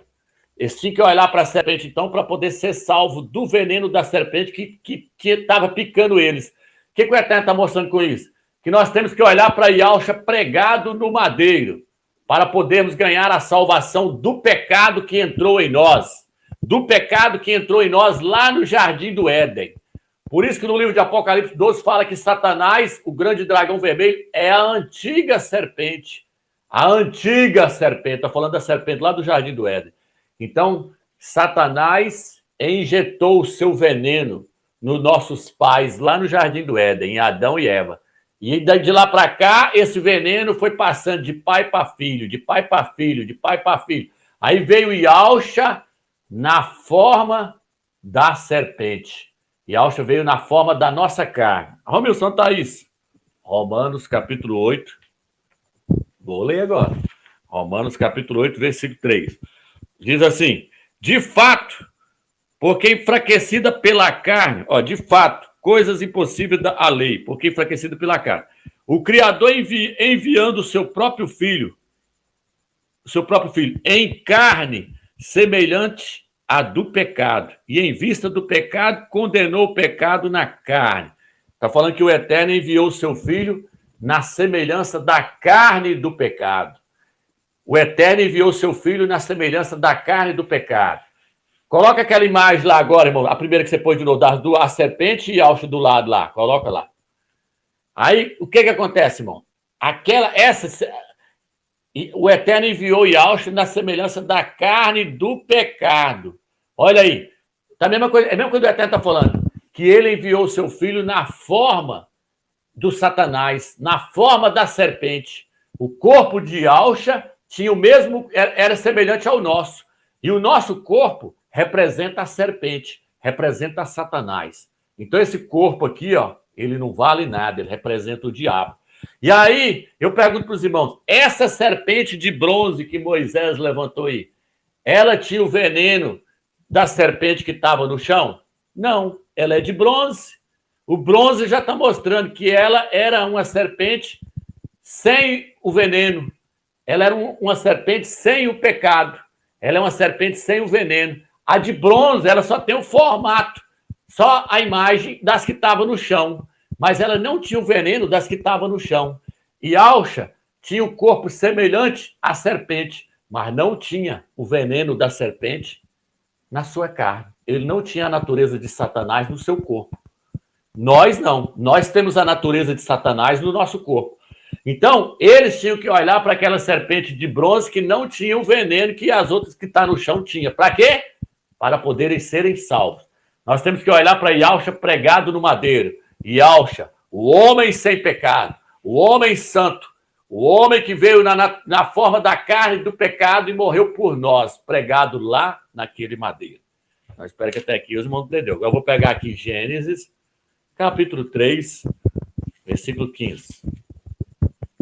Eles tinham que olhar para a serpente, então, para poder ser salvo do veneno da serpente que estava picando eles. O que o Eterno está mostrando com isso? Que nós temos que olhar para Iauxa pregado no madeiro, para podermos ganhar a salvação do pecado que entrou em nós. Do pecado que entrou em nós lá no Jardim do Éden. Por isso que no livro de Apocalipse 12 fala que Satanás, o grande dragão vermelho, é a antiga serpente. A antiga serpente. Está falando da serpente lá do Jardim do Éden. Então, Satanás injetou o seu veneno nos nossos pais lá no Jardim do Éden, em Adão e Eva. E de lá para cá, esse veneno foi passando de pai para filho, de pai para filho, de pai para filho. Aí veio Iauxa na forma da serpente. Iauxa veio na forma da nossa carne. Romilson, Thaís. Romanos capítulo 8. Vou ler agora. Romanos capítulo 8, versículo 3. Diz assim, de fato, porque enfraquecida pela carne, de fato, coisas impossíveis da lei, porque enfraquecida pela carne. O Criador enviando o seu próprio filho em carne semelhante à do pecado, e em vista do pecado, condenou o pecado na carne. Está falando que o Eterno enviou o seu filho na semelhança da carne do pecado. O Eterno enviou o seu filho na semelhança da carne do pecado. Coloca aquela imagem lá agora, irmão. A primeira que você pôs de novo, a serpente e Iauxa do lado lá. Coloca lá. Aí, o que acontece, irmão? E o Eterno enviou Yahshua na semelhança da carne do pecado. Olha aí. Tá a mesma coisa, é a mesma coisa que o Eterno está falando. Que ele enviou o seu filho na forma do Satanás, na forma da serpente. O corpo de Yahshua tinha o mesmo, era semelhante ao nosso. E o nosso corpo representa a serpente, representa Satanás. Então esse corpo aqui, ó, ele não vale nada, ele representa o diabo. E aí, eu pergunto para os irmãos, essa serpente de bronze que Moisés levantou aí, ela tinha o veneno da serpente que estava no chão? Não, ela é de bronze. O bronze já está mostrando que ela era uma serpente sem o veneno. Ela era uma serpente sem o pecado. Ela é uma serpente sem o veneno. A de bronze, ela só tem o formato, só a imagem das que estavam no chão. Mas ela não tinha o veneno das que estavam no chão. E Yahshua tinha o corpo semelhante à serpente, mas não tinha o veneno da serpente na sua carne. Ele não tinha a natureza de Satanás no seu corpo. Nós não. Nós temos a natureza de Satanás no nosso corpo. Então, eles tinham que olhar para aquela serpente de bronze que não tinha o veneno que as outras que estão no chão tinham. Para quê? Para poderem serem salvos. Nós temos que olhar para Yahshua pregado no madeiro. Yahshua, o homem sem pecado, o homem santo, o homem que veio na forma da carne do pecado e morreu por nós, pregado lá naquele madeiro. Então, espero que até aqui os irmãos entenderam. Agora eu vou pegar aqui Gênesis, capítulo 3, versículo 15.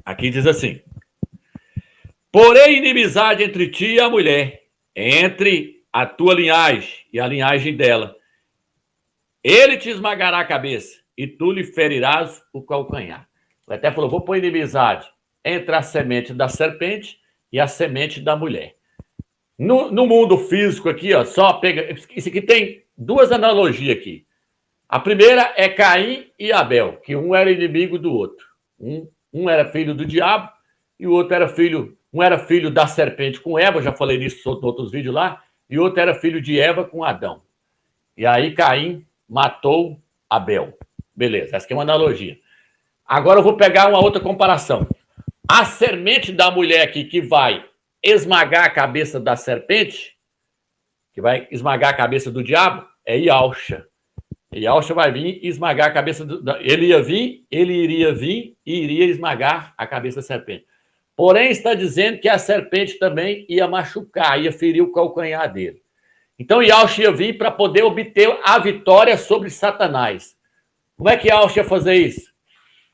Aqui diz assim: porém, inimizade entre ti e a mulher, entre a tua linhagem e a linhagem dela. Ele te esmagará a cabeça e tu lhe ferirás o calcanhar. Ele até falou, vou pôr inimizade entre a semente da serpente e a semente da mulher. No mundo físico aqui, ó, só pega... Isso aqui tem duas analogias aqui. A primeira é Caim e Abel, que um era inimigo do outro. Um era filho do diabo e o outro era filho... Um era filho da serpente com Eva, já falei nisso em outros vídeos lá, e o outro era filho de Eva com Adão. E aí Caim matou Abel. Beleza, essa aqui é uma analogia. Agora eu vou pegar uma outra comparação. A semente da mulher aqui que vai esmagar a cabeça da serpente, que vai esmagar a cabeça do diabo, é Yahshua. Yahshua vai vir e esmagar a cabeça ele iria vir e iria esmagar a cabeça da serpente. Porém, está dizendo que a serpente também ia machucar, ia ferir o calcanhar dele. Então, Yahshua ia vir para poder obter a vitória sobre Satanás. Como é que Yahshua ia fazer isso?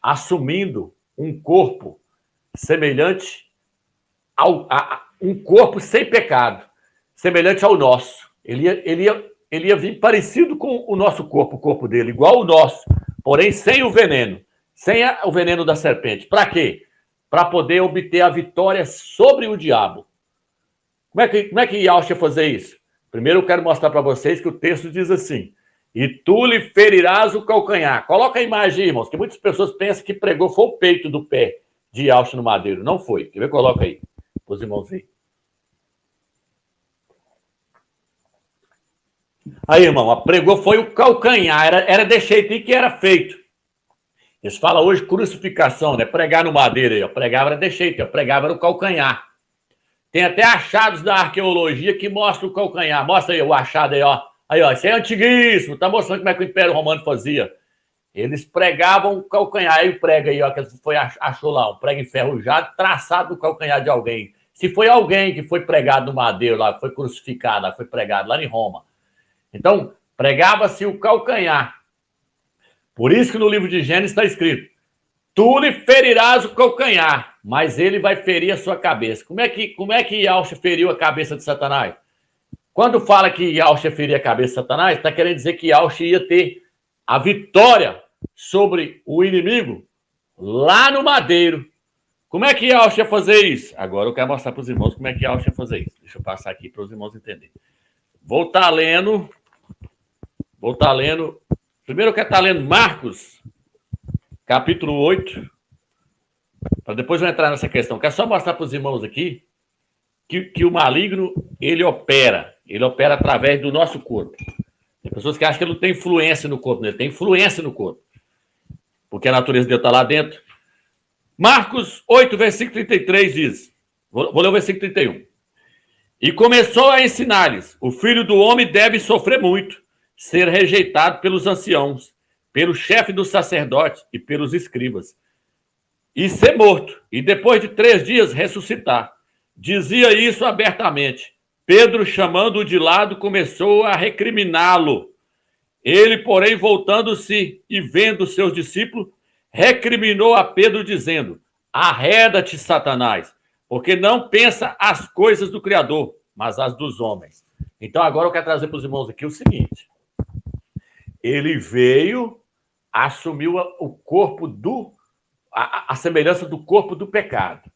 Assumindo um corpo semelhante a um corpo sem pecado, semelhante ao nosso. Ele ia vir parecido com o nosso corpo, o corpo dele, igual o nosso, porém sem o veneno, sem o veneno da serpente. Para quê? Para poder obter a vitória sobre o diabo. Como é que Yahshua ia fazer isso? Primeiro eu quero mostrar para vocês que o texto diz assim: e tu lhe ferirás o calcanhar. Coloca a imagem, irmãos, que muitas pessoas pensam que pregou foi o peito do pé de Yahshua no madeiro. Não foi. Quer ver? Coloca aí, para os irmãos verem. Aí, irmão, pregou foi o calcanhar. Era desse jeito aí que era feito. Eles falam hoje crucificação, né? Pregar no madeiro aí, ó. Pregava era desse jeito, ó. Pregava era o calcanhar. Tem até achados da arqueologia que mostram o calcanhar. Mostra aí o achado aí, ó. Aí, ó, isso é antiguíssimo. Tá mostrando como é que o Império Romano fazia. Eles pregavam o calcanhar. Aí o prega aí, ó, que achou lá, um prego enferrujado, traçado no calcanhar de alguém. Se foi alguém que foi pregado no madeiro lá, que foi crucificado, foi pregado lá em Roma. Então, pregava-se o calcanhar. Por isso que no livro de Gênesis está escrito: tu lhe ferirás o calcanhar, mas ele vai ferir a sua cabeça. Como é que Yahshua feriu a cabeça de Satanás? Quando fala que Yahshua feria a cabeça de Satanás, está querendo dizer que Yahshua ia ter a vitória sobre o inimigo lá no madeiro. Como é que Yahshua ia fazer isso? Agora eu quero mostrar para os irmãos como é que Yahshua ia fazer isso. Deixa eu passar aqui para os irmãos entenderem. Vou estar lendo. Primeiro eu quero estar lendo Marcos, capítulo 8, para depois eu entrar nessa questão. Quero só mostrar para os irmãos aqui que o maligno, ele opera através do nosso corpo. Tem pessoas que acham que ele não tem influência no corpo, né? Ele tem influência no corpo, porque a natureza dele está lá dentro. Marcos 8, versículo 33 diz: Vou ler o versículo 31. E começou a ensinar-lhes: o filho do homem deve sofrer muito, ser rejeitado pelos anciãos, pelo chefe dos sacerdotes e pelos escribas, e ser morto, e depois de 3 dias ressuscitar. Dizia isso abertamente. Pedro, chamando-o de lado, começou a recriminá-lo. Ele, porém, voltando-se e vendo seus discípulos, recriminou a Pedro, dizendo: arreda-te, Satanás, porque não pensa as coisas do Criador, mas as dos homens. Então, agora eu quero trazer para os irmãos aqui o seguinte. Ele veio, assumiu o corpo a semelhança do corpo do pecado.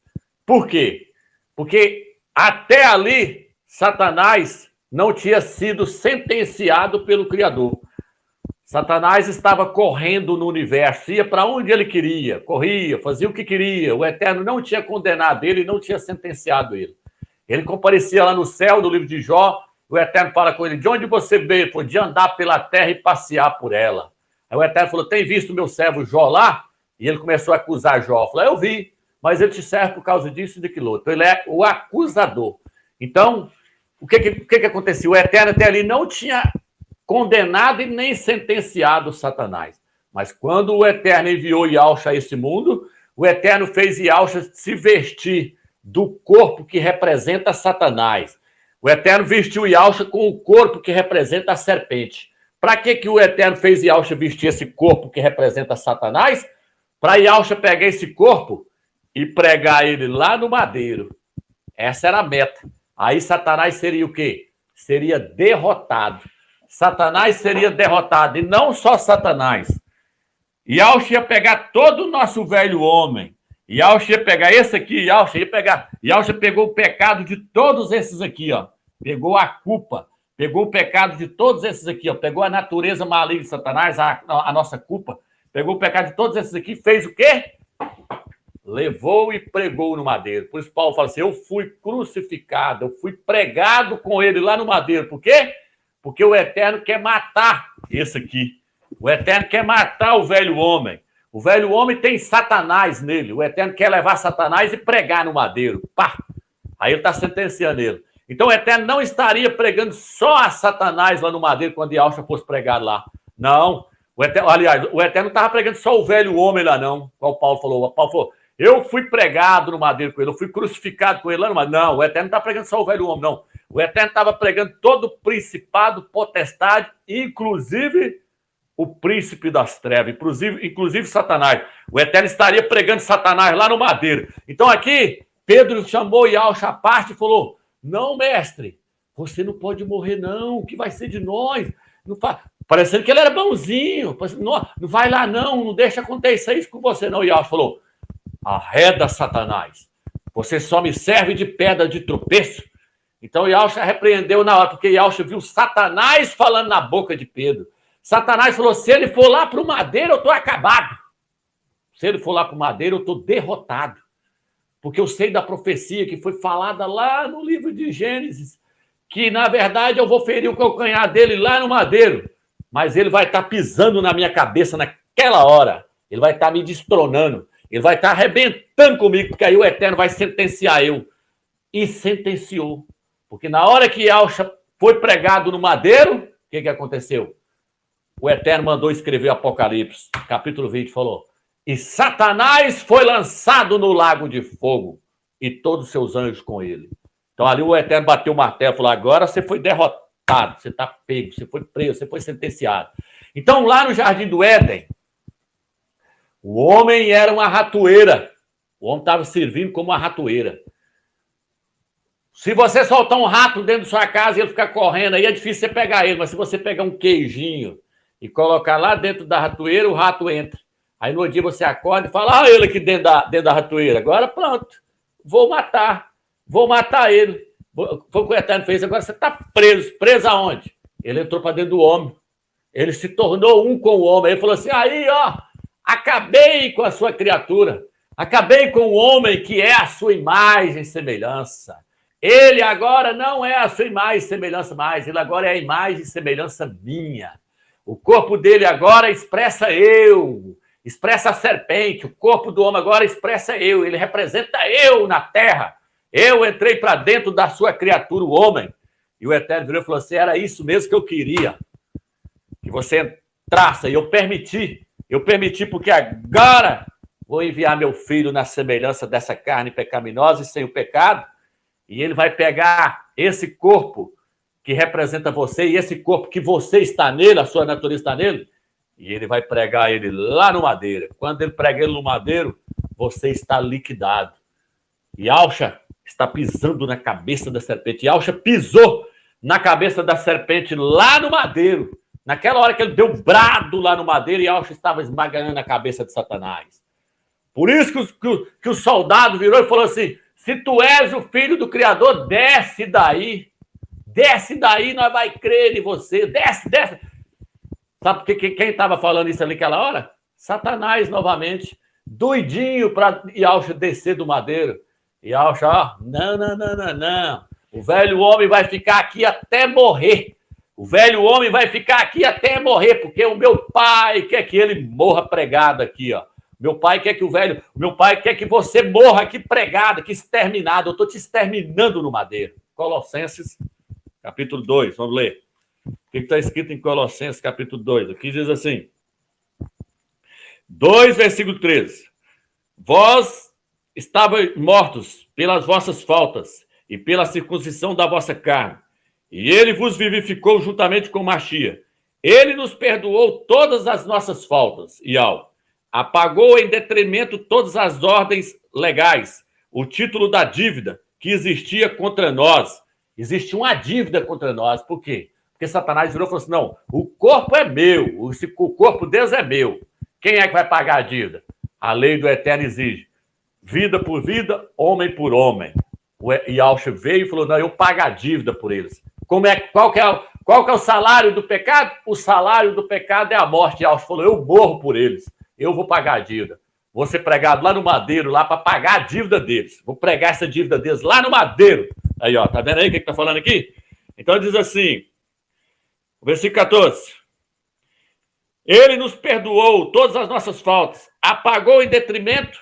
Por quê? Porque até ali, Satanás não tinha sido sentenciado pelo Criador. Satanás estava correndo no universo, ia para onde ele queria, corria, fazia o que queria. O Eterno não tinha condenado ele, não tinha sentenciado ele. Ele comparecia lá no céu, no livro de Jó, o Eterno fala com ele: de onde você veio? Foi de andar pela terra e passear por ela. Aí o Eterno falou: tem visto meu servo Jó lá? E ele começou a acusar Jó. Falou: eu vi, mas ele te serve por causa disso e daquilo outro. Então ele é o acusador. Então, o que aconteceu? O Eterno até ali não tinha condenado e nem sentenciado Satanás. Mas quando o Eterno enviou Yahushua a esse mundo, o Eterno fez Yahushua se vestir do corpo que representa Satanás. O Eterno vestiu Yahushua com o corpo que representa a serpente. Para que o Eterno fez Yahushua vestir esse corpo que representa Satanás? Para Yahushua pegar esse corpo e pregar ele lá no madeiro. Essa era a meta. Aí Satanás seria o quê? Seria derrotado. Satanás seria derrotado. E não só Satanás. Yahushua ia pegar todo o nosso velho homem. Yahushua ia pegar esse aqui, Yahushua ia pegar. Yahushua pegou o pecado de todos esses aqui, ó. Pegou a culpa. Pegou o pecado de todos esses aqui, ó. Pegou a natureza maligna de Satanás, a nossa culpa. Pegou o pecado de todos esses aqui, fez o quê? Levou e pregou no madeiro. Por isso Paulo fala assim: eu fui crucificado, eu fui pregado com ele lá no madeiro. Por quê? Porque o Eterno quer matar esse aqui. O Eterno quer matar o velho homem. O velho homem tem Satanás nele. O Eterno quer levar Satanás e pregar no madeiro. Pá! Aí ele está sentenciando ele. Então o Eterno não estaria pregando só a Satanás lá no madeiro quando Yahushua fosse pregar lá. Não. O Eterno não estava pregando só o velho homem lá, não. Como o Paulo falou. O Paulo falou: eu fui pregado no madeiro com ele, eu fui crucificado com ele lá no madeiro. Não, o Eterno não está pregando só o velho homem, não. O Eterno estava pregando todo o principado, potestade, inclusive o príncipe das trevas, inclusive Satanás. O Eterno estaria pregando Satanás lá no madeiro. Então aqui, Pedro chamou Yahushua à parte e falou: não, mestre, você não pode morrer, não. O que vai ser de nós? Parecendo que ele era bonzinho. Não vai lá, não deixa acontecer isso com você, não. Yahushua falou: arreda, Satanás. Você só me serve de pedra de tropeço. Então Yahushua repreendeu na hora, porque Yahushua viu Satanás falando na boca de Pedro. Satanás falou: se ele for lá para o madeiro, eu estou acabado. Se ele for lá para o madeiro, eu estou derrotado. Porque eu sei da profecia que foi falada lá no livro de Gênesis, que, na verdade, eu vou ferir o calcanhar dele lá no madeiro. Mas ele vai estar pisando na minha cabeça naquela hora. Ele vai estar me destronando. Ele vai estar arrebentando comigo, porque aí o Eterno vai sentenciar eu. E sentenciou. Porque na hora que Yahushua foi pregado no madeiro, o que aconteceu? O Eterno mandou escrever Apocalipse, capítulo 20, falou: e Satanás foi lançado no lago de fogo, e todos os seus anjos com ele. Então ali o Eterno bateu o martelo e falou: agora você foi derrotado, você está pego, você foi preso, você foi sentenciado. Então lá no Jardim do Éden, o homem era uma ratoeira. O homem estava servindo como uma ratoeira. Se você soltar um rato dentro da sua casa e ele ficar correndo, aí é difícil você pegar ele. Mas se você pegar um queijinho e colocar lá dentro da ratoeira, o rato entra. Aí no dia você acorda e fala: ah, ele aqui dentro da ratoeira. Agora pronto, vou matar ele. Foi o que o Eterno fez. Agora você está preso. Preso aonde? Ele entrou para dentro do homem. Ele se tornou um com o homem. Ele falou assim: aí, ó, acabei com a sua criatura. Acabei com o homem que é a sua imagem e semelhança. Ele agora não é a sua imagem e semelhança mais. Ele agora é a imagem e semelhança minha. O corpo dele agora expressa eu. Expressa a serpente. O corpo do homem agora expressa eu. Ele representa eu na terra. Eu entrei para dentro da sua criatura, o homem. E o Eterno virou e falou assim, era isso mesmo que eu queria. Que você entrasse. E eu permiti porque agora vou enviar meu filho na semelhança dessa carne pecaminosa e sem o pecado. E ele vai pegar esse corpo que representa você e esse corpo que você está nele, a sua natureza está nele, e ele vai pregar ele lá no madeiro. Quando ele prega ele no madeiro, você está liquidado. E Yahshua está pisando na cabeça da serpente. Yahshua pisou na cabeça da serpente lá no madeiro. Naquela hora que ele deu brado lá no madeiro, Yahshua estava esmagando a cabeça de Satanás. Por isso que o soldado virou e falou assim, se tu és o filho do Criador, desce daí. Desce daí, nós vai crer em você. Desce. Sabe quem estava falando isso ali naquela hora? Satanás, novamente. Doidinho para Yahshua descer do madeiro. Yahshua, não. O velho homem vai ficar aqui até morrer. O velho homem vai ficar aqui até morrer, porque o meu pai quer que ele morra pregado aqui, ó. Meu pai quer que você morra aqui pregado, aqui exterminado. Eu estou te exterminando no madeiro. Colossenses, capítulo 2, vamos ler. O que está escrito em Colossenses, capítulo 2? Aqui diz assim, 2, versículo 13. Vós estavais mortos pelas vossas faltas e pela circuncisão da vossa carne, e ele vos vivificou juntamente com Machia. Ele nos perdoou todas as nossas faltas, apagou em detrimento todas as ordens legais, o título da dívida que existia contra nós. Existia uma dívida contra nós. Por quê? Porque Satanás virou e falou assim, não, o corpo é meu, o corpo de Deus é meu. Quem é que vai pagar a dívida? A lei do Eterno exige vida por vida, homem por homem. O Yahshua veio e falou, não, eu pago a dívida por eles. Qual que é o salário do pecado? O salário do pecado é a morte. Yahshua falou, eu morro por eles. Eu vou pagar a dívida. Vou ser pregado lá no madeiro, lá para pagar a dívida deles. Vou pregar essa dívida deles lá no madeiro. Aí, ó, tá vendo aí o que tá falando aqui? Então diz assim, versículo 14. Ele nos perdoou todas as nossas faltas, apagou em detrimento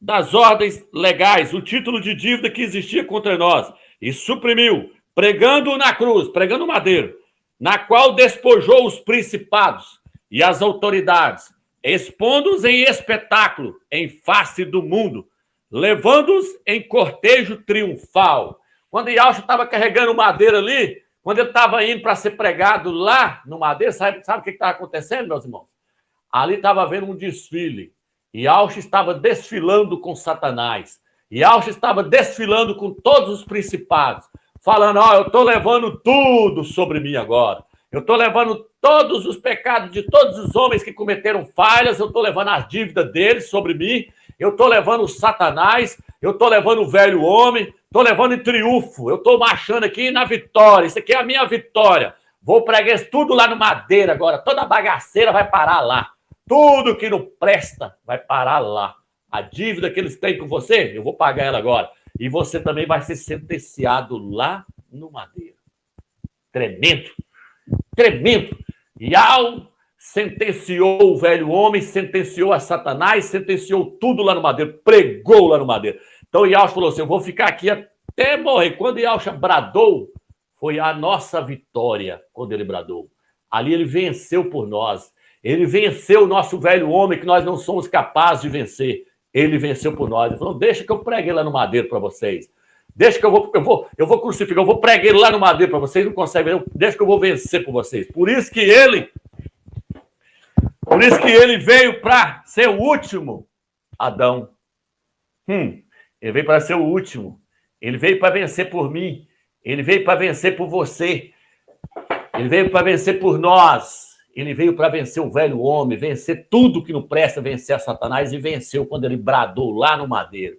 das ordens legais, o título de dívida que existia contra nós, e suprimiu, pregando na cruz, pregando no madeiro, na qual despojou os principados e as autoridades, expondo-os em espetáculo, em face do mundo, levando-os em cortejo triunfal. Quando Yahshua estava carregando o madeiro ali, quando ele estava indo para ser pregado lá no madeiro, sabe o que estava acontecendo, meus irmãos? Ali estava havendo um desfile. Yahshua estava desfilando com Satanás. Yahshua estava desfilando com todos os principados, falando, ó, eu estou levando tudo sobre mim agora. Eu estou levando todos os pecados de todos os homens que cometeram falhas, eu estou levando as dívidas deles sobre mim, eu estou levando o Satanás, eu estou levando o velho homem, estou levando em triunfo, eu estou marchando aqui na vitória, isso aqui é a minha vitória. Vou pregar isso tudo lá no madeiro agora, toda a bagaceira vai parar lá. Tudo que não presta vai parar lá. A dívida que eles têm com você, eu vou pagar ela agora. E você também vai ser sentenciado lá no madeiro. Tremendo. Tremendo. Yahweh sentenciou o velho homem, sentenciou a Satanás, sentenciou tudo lá no madeiro, pregou lá no madeiro. Então Yahweh falou assim, eu vou ficar aqui até morrer. Quando Yahweh bradou, foi a nossa vitória quando ele bradou. Ali ele venceu por nós. Ele venceu o nosso velho homem, que nós não somos capazes de vencer. Ele venceu por nós. Ele falou, deixa que eu pregue lá no madeiro para vocês. Deixa que eu vou crucificar, eu vou pregar ele lá no madeiro para vocês, não conseguem, deixa que eu vou vencer por vocês. Por isso que ele veio para ser o último Adão. Ele veio para ser o último. Ele veio para vencer por mim. Ele veio para vencer por você. Ele veio para vencer por nós. Ele veio para vencer o velho homem, vencer tudo que não presta, vencer a Satanás, e venceu quando ele bradou lá no madeiro.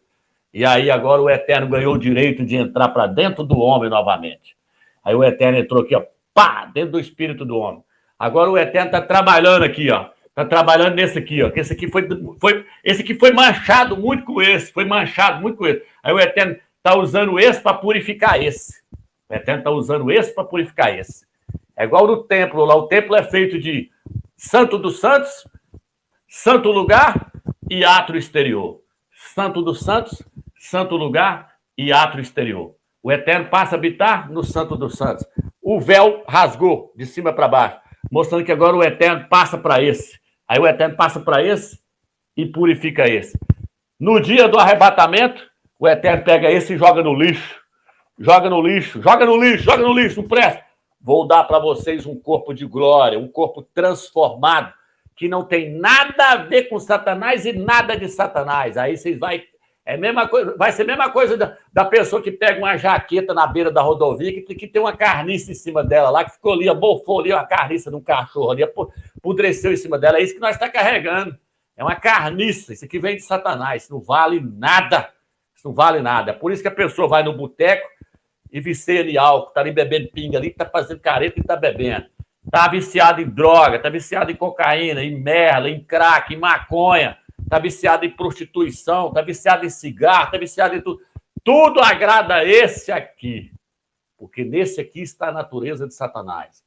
E aí agora o Eterno ganhou o direito de entrar para dentro do homem novamente. Aí o Eterno entrou aqui, ó, pá, dentro do espírito do homem. Agora o Eterno está trabalhando aqui, ó. Está trabalhando nesse aqui, ó. Que esse aqui foi manchado muito com esse. Foi manchado muito com esse. Aí o Eterno está usando esse para purificar esse. O Eterno está usando esse para purificar esse. É igual no templo lá. O templo é feito de Santo dos Santos, Santo Lugar e átrio exterior. Santo dos Santos, santo lugar e átrio exterior. O Eterno passa a habitar no Santo dos Santos. O véu rasgou de cima para baixo, mostrando que agora o Eterno passa para esse. Aí o Eterno passa para esse e purifica esse. No dia do arrebatamento, o Eterno pega esse e joga no lixo. Joga no lixo, joga no lixo, joga no lixo, não presta. Vou dar para vocês um corpo de glória, um corpo transformado, que não tem nada a ver com Satanás e nada de Satanás. Aí vocês vai ser a mesma coisa da pessoa que pega uma jaqueta na beira da rodovia, que tem uma carniça em cima dela lá, que ficou ali, abofou ali uma carniça de um cachorro ali, apodreceu em cima dela. É isso que nós está carregando. É uma carniça. Isso aqui vem de Satanás. Isso não vale nada. Isso não vale nada. É por isso que a pessoa vai no boteco e vicia ali álcool, está ali bebendo pinga ali, está fazendo careta e está bebendo. Está viciado em droga, está viciado em cocaína, em merda, em crack, em maconha, está viciado em prostituição, está viciado em cigarro, está viciado em tudo. Tudo agrada esse aqui, porque nesse aqui está a natureza de Satanás.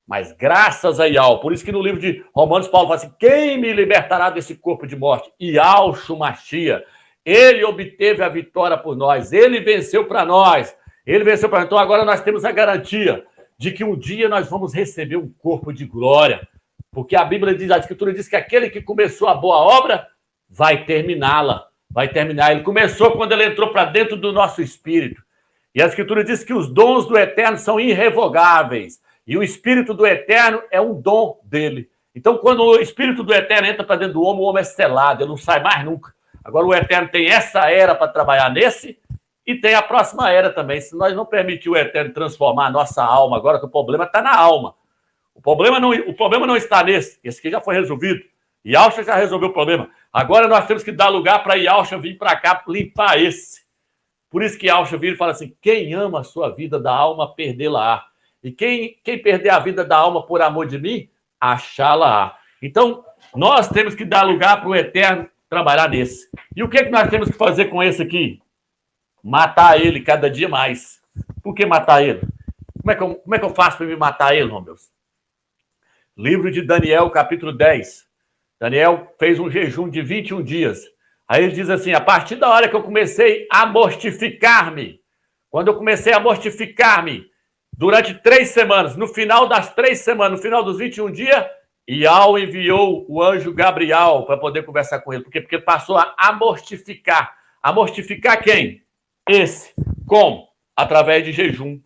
Mas graças a Yahweh, por isso que no livro de Romanos, Paulo fala assim, quem me libertará desse corpo de morte? Yahshua Mashiach. Ele obteve a vitória por nós, ele venceu para nós. Ele venceu para nós. Então agora nós temos a garantia de que um dia nós vamos receber um corpo de glória. Porque a Bíblia diz, a Escritura diz que aquele que começou a boa obra vai terminá-la. Vai terminar. Ele começou quando ele entrou para dentro do nosso espírito. E a Escritura diz que os dons do Eterno são irrevogáveis. E o Espírito do Eterno é um dom dele. Então, quando o Espírito do Eterno entra para dentro do homem, o homem é selado, ele não sai mais nunca. Agora, o Eterno tem essa era para trabalhar nesse e tem a próxima era também. Se nós não permitir o Eterno transformar a nossa alma agora, que o problema está na alma. O problema não está nesse. Esse aqui já foi resolvido. Yahshua já resolveu o problema. Agora nós temos que dar lugar para Yahshua vir para cá limpar esse. Por isso que Yahshua vira e fala assim, quem ama a sua vida da alma, perdê-la-á. E quem perder a vida da alma por amor de mim, achá-la-á. Então, nós temos que dar lugar para o Eterno trabalhar nesse. E o que nós temos que fazer com esse aqui? Matar ele cada dia mais. Por que matar ele? Como é que eu faço para me matar ele, meus? Livro de Daniel, capítulo 10. Daniel fez um jejum de 21 dias. Aí ele diz assim, a partir da hora que eu comecei a mortificar-me, quando eu comecei a mortificar-me, durante 3 semanas, no final das 3 semanas, no final dos 21 dias, Yahweh enviou o anjo Gabriel para poder conversar com ele. Por quê? Porque passou a mortificar. A mortificar quem? Esse. Como? Através de jejum.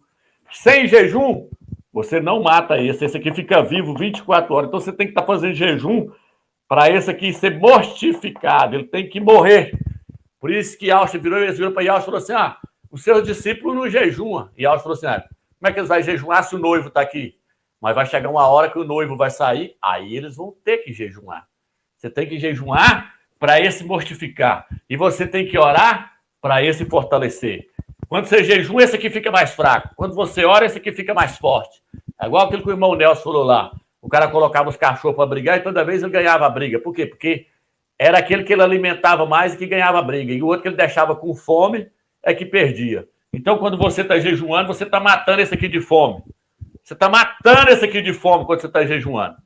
Sem jejum, você não mata esse. Esse aqui fica vivo 24 horas. Então você tem que estar fazendo jejum para esse aqui ser mortificado. Ele tem que morrer. Por isso que Yahshua virou para Yahshua e falou assim, os seus discípulos não jejuam. E Yahshua falou assim, como é que eles vão jejuar se o noivo está aqui? Mas vai chegar uma hora que o noivo vai sair, aí eles vão ter que jejuar. Você tem que jejuar para esse mortificar. E você tem que orar para esse fortalecer. Quando você jejua, esse aqui fica mais fraco. Quando você ora, esse aqui fica mais forte. É igual aquilo que o irmão Nelson falou lá. O cara colocava os cachorros para brigar e toda vez ele ganhava a briga. Por quê? Porque era aquele que ele alimentava mais e que ganhava a briga. E o outro que ele deixava com fome é que perdia. Então, quando você está jejuando, você está matando esse aqui de fome. Você está matando esse aqui de fome quando você está jejuando.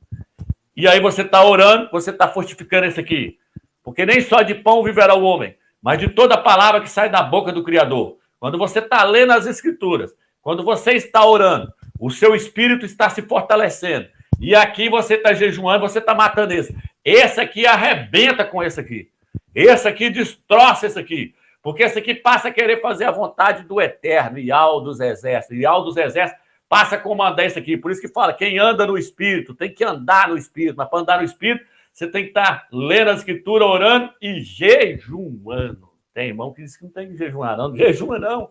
E aí você está orando, você está fortificando esse aqui. Porque nem só de pão viverá o homem, mas de toda palavra que sai da boca do Criador. Quando você está lendo as Escrituras, quando você está orando, o seu espírito está se fortalecendo. E aqui você está jejuando, você está matando esse. Esse aqui arrebenta com esse aqui. Esse aqui destroça esse aqui. Porque esse aqui passa a querer fazer a vontade do Eterno, Yahweh dos Exércitos. Yahweh dos Exércitos passa a comandar isso aqui. Por isso que fala, quem anda no Espírito tem que andar no Espírito. Mas para andar no Espírito, você tem que estar lendo a Escritura, orando e jejuando. Tem irmão que diz que não tem que jejuar, não. Jejua não.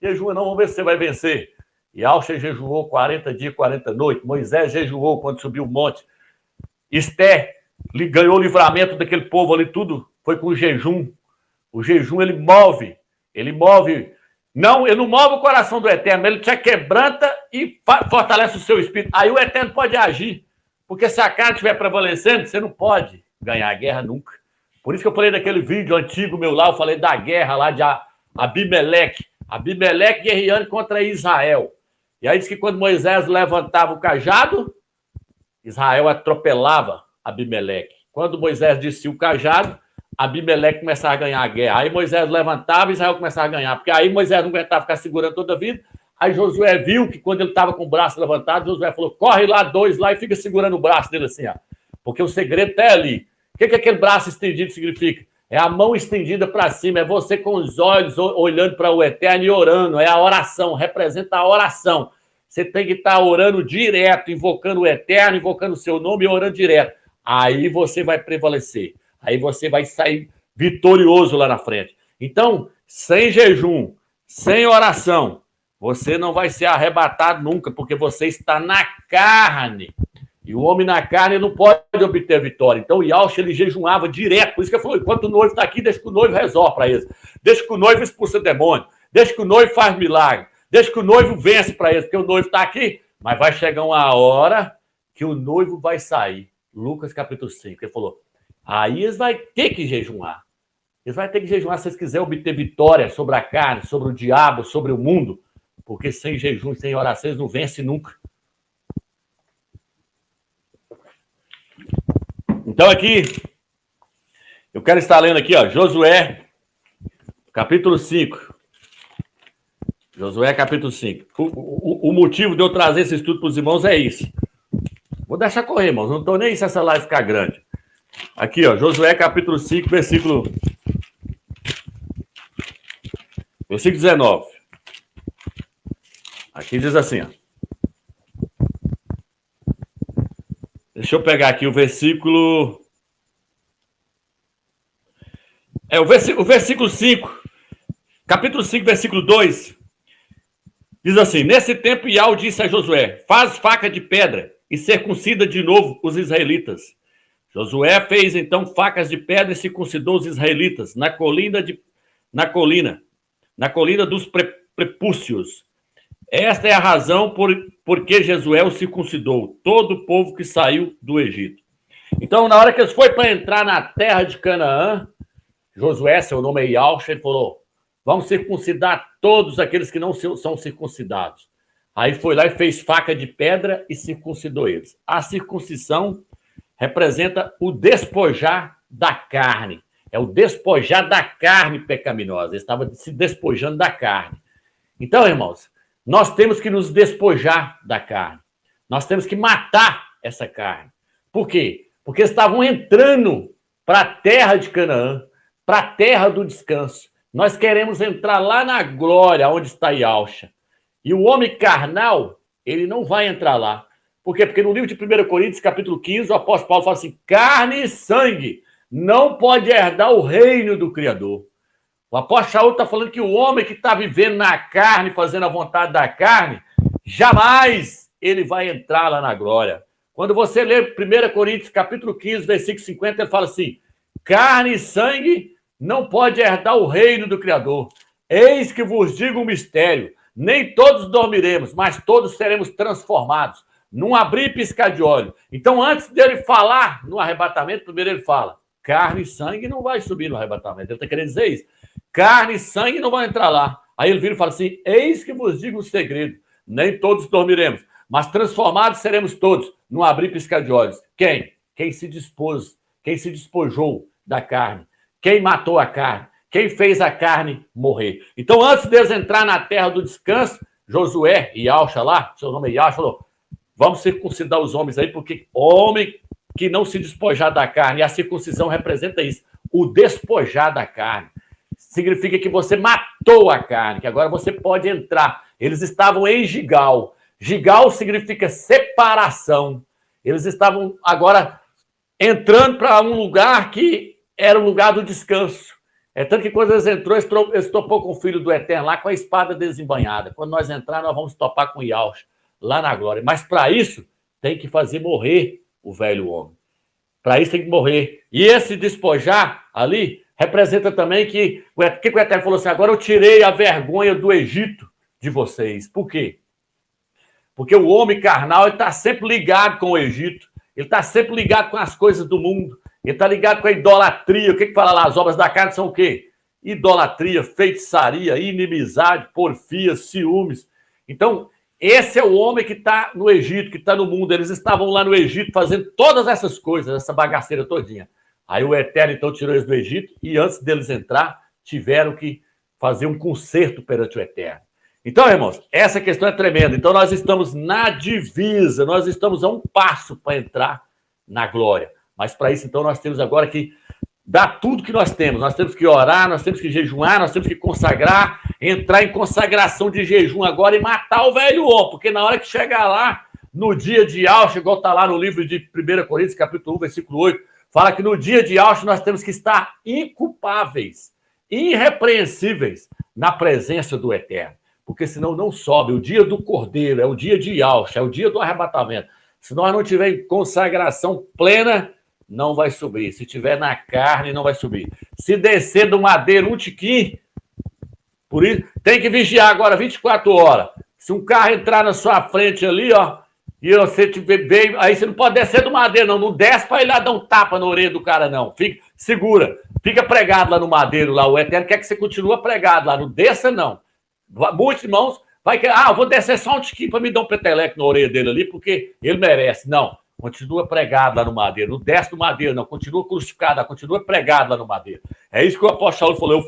Jejua não, vamos ver se você vai vencer. Yahshua jejuou 40 dias, 40 noites. Moisés jejuou quando subiu o monte. Esther ganhou o livramento daquele povo ali, tudo foi com jejum. O jejum, ele move. Não, ele não move o coração do Eterno, ele te quebranta e fortalece o seu espírito. Aí o Eterno pode agir. Porque se a carne estiver prevalecendo, você não pode ganhar a guerra nunca. Por isso que eu falei daquele vídeo antigo meu lá, eu falei da guerra lá de Abimeleque. Abimeleque guerreando contra Israel. E aí diz que quando Moisés levantava o cajado, Israel atropelava Abimeleque. Quando Moisés descia o cajado, Abimeleque começava a ganhar a guerra. Aí Moisés levantava e Israel começava a ganhar. Porque aí Moisés não aguentava ficar segurando toda a vida. Aí Josué viu que quando ele estava com o braço levantado, Josué falou, corre lá, 2 lá, e fica segurando o braço dele assim, ó. Porque o segredo está ali. O que aquele braço estendido significa? É a mão estendida para cima, é você com os olhos olhando para o eterno e orando. É a oração, representa a oração. Você tem que estar orando direto, invocando o eterno, invocando o seu nome e orando direto. Aí você vai prevalecer. Aí você vai sair vitorioso lá na frente. Então, sem jejum, sem oração, você não vai ser arrebatado nunca, porque você está na carne. E o homem na carne não pode obter vitória. Então, o Yaush, ele jejuava direto. Por isso que ele falou, enquanto o noivo está aqui, deixa que o noivo resolve para eles. Deixa que o noivo expulsa demônio. Deixa que o noivo faz milagre. Deixa que o noivo vence para eles, porque o noivo está aqui. Mas vai chegar uma hora que o noivo vai sair. Lucas capítulo 5. Ele falou, aí eles vão ter que jejuar. Eles vão ter que jejuar se eles quiserem obter vitória sobre a carne, sobre o diabo, sobre o mundo. Porque sem jejum e sem oração eles não vencem nunca. Então aqui, eu quero estar lendo aqui, ó, Josué, capítulo 5. Josué, capítulo 5. O motivo de eu trazer esse estudo para os irmãos é isso. Vou deixar correr, irmãos, não estou nem se essa live ficar grande. Aqui, ó, Josué, capítulo 5, versículo 19. Aqui diz assim, ó. Deixa eu pegar aqui o versículo... o versículo 5. Capítulo 5, versículo 2. Diz assim, nesse tempo Iau disse a Josué, faz faca de pedra e circuncida de novo os israelitas. Josué fez então facas de pedra e circuncidou os israelitas na colina dos prepúcios. Esta é a razão por que Josué o circuncidou, todo o povo que saiu do Egito. Então, na hora que eles foram para entrar na terra de Canaã, Josué, seu nome é Yaush, ele falou, vamos circuncidar todos aqueles que não são circuncidados. Aí foi lá e fez faca de pedra e circuncidou eles. A circuncisão representa o despojar da carne. É o despojar da carne pecaminosa. Ele estava se despojando da carne. Então, irmãos, nós temos que nos despojar da carne. Nós temos que matar essa carne. Por quê? Porque eles estavam entrando para a terra de Canaã, para a terra do descanso. Nós queremos entrar lá na glória, onde está Yaush. E o homem carnal, ele não vai entrar lá. Por quê? Porque no livro de 1 Coríntios, capítulo 15, o apóstolo Paulo fala assim, carne e sangue não pode herdar o reino do Criador. O apóstolo Saúl está falando que o homem que está vivendo na carne, fazendo a vontade da carne, jamais ele vai entrar lá na glória. Quando você lê 1 Coríntios, capítulo 15, versículo 50, ele fala assim, carne e sangue não pode herdar o reino do Criador. Eis que vos digo um mistério, nem todos dormiremos, mas todos seremos transformados, num abrir e piscar de olho. Então, antes dele falar no arrebatamento, primeiro ele fala, carne e sangue não vai subir no arrebatamento. Ele está querendo dizer isso. Carne e sangue não vão entrar lá. Aí ele vira e fala assim, eis que vos digo um segredo, nem todos dormiremos, mas transformados seremos todos, num abrir e piscar de olhos. Quem? Quem se despojou da carne. Quem matou a carne? Quem fez a carne morrer? Então, antes deles entrar na terra do descanso, Josué e Yaush lá, seu nome é Yaush, falou, vamos circuncidar os homens aí, porque homem que não se despojar da carne, e a circuncisão representa isso, o despojar da carne. Significa que você matou a carne, que agora você pode entrar. Eles estavam em Gigal. Gigal significa separação. Eles estavam agora entrando para um lugar que era o lugar do descanso. É tanto que quando eles entrou, eles topou com o Filho do Eterno lá com a espada desembainhada. Quando nós entrar, nós vamos topar com Yaush lá na glória. Mas para isso, tem que fazer morrer o velho homem. Para isso tem que morrer. E esse despojar ali representa também que o Eterno falou assim, agora eu tirei a vergonha do Egito de vocês. Por quê? Porque o homem carnal está sempre ligado com o Egito. Ele está sempre ligado com as coisas do mundo. Ele está ligado com a idolatria. O que fala lá? As obras da carne são o quê? Idolatria, feitiçaria, inimizade, porfia, ciúmes. Então, esse é o homem que está no Egito, que está no mundo. Eles estavam lá no Egito fazendo todas essas coisas, essa bagaceira todinha. Aí o Eterno, então, tirou eles do Egito e antes deles entrar, tiveram que fazer um conserto perante o Eterno. Então, irmãos, essa questão é tremenda. Então, nós estamos na divisa, nós estamos a um passo para entrar na glória. Mas para isso, então, nós temos agora que dar tudo que nós temos. Nós temos que orar, nós temos que jejuar, nós temos que consagrar, entrar em consagração de jejum agora e matar o velho homem, porque na hora que chegar lá, no dia de Auschwitz, igual está lá no livro de 1 Coríntios, capítulo 1, versículo 8, fala que no dia de Auschwitz nós temos que estar inculpáveis, irrepreensíveis na presença do Eterno, porque senão não sobe. O dia do Cordeiro, é o dia de Auschwitz, é o dia do arrebatamento. Se nós não tivermos consagração plena, não vai subir. Se tiver na carne, não vai subir. Se descer do madeiro um tiquinho, por isso, tem que vigiar agora 24 horas. Se um carro entrar na sua frente ali, ó, e você veio, aí você não pode descer do madeiro, não. Não desce para ir lá dar um tapa na orelha do cara, não. Fica, segura. Fica pregado lá no madeiro, lá. O Eterno quer que você continue pregado lá. Não desça, não. Muitos irmãos vai querer, eu vou descer só um tiquinho para me dar um peteleco na orelha dele ali, porque ele merece. Não. Continua pregado lá no madeiro. Não desce do madeiro, não. Continua crucificado, continua pregado lá no madeiro. É isso que o apóstolo falou.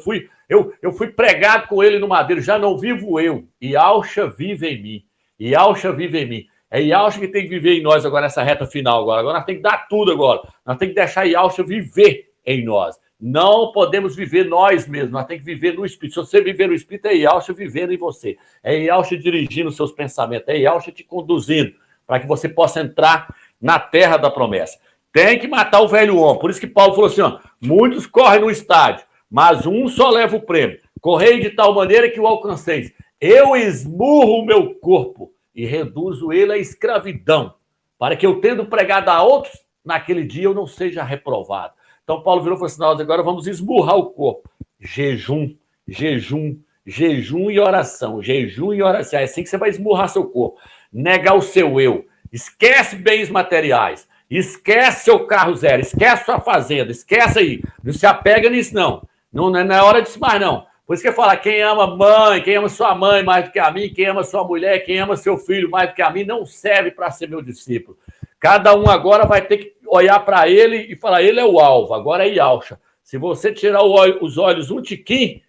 Eu fui pregado com ele no madeiro. Já não vivo eu. Yahshua vive em mim. Yahshua vive em mim. É Yahshua que tem que viver em nós agora, nessa reta final agora. Agora nós temos que dar tudo agora. Nós temos que deixar Yahshua viver em nós. Não podemos viver nós mesmos. Nós temos que viver no Espírito. Se você viver no Espírito, é Yahshua vivendo em você. É Yahshua dirigindo os seus pensamentos. É Yahshua te conduzindo para que você possa entrar na terra da promessa. Tem que matar o velho homem. Por isso que Paulo falou assim, ó, muitos correm no estádio, mas um só leva o prêmio. Correi de tal maneira que o alcanceis. Eu esmurro o meu corpo e reduzo ele à escravidão, para que eu, tendo pregado a outros, naquele dia eu não seja reprovado. Então Paulo virou e falou assim, nós agora vamos esmurrar o corpo. Jejum, jejum, jejum e oração. Jejum e oração. É assim que você vai esmurrar seu corpo. Negar o seu eu. Esquece bens materiais, esquece seu carro zero, esquece sua fazenda, esquece aí. Não se apega nisso, não. Não é hora disso mais, não. Por isso que eu falo, quem ama mãe, quem ama sua mãe mais do que a mim, quem ama sua mulher, quem ama seu filho mais do que a mim, não serve para ser meu discípulo. Cada um agora vai ter que olhar para ele e falar, ele é o alvo, agora é Yahshua. Se você tirar os olhos um tiquinho, o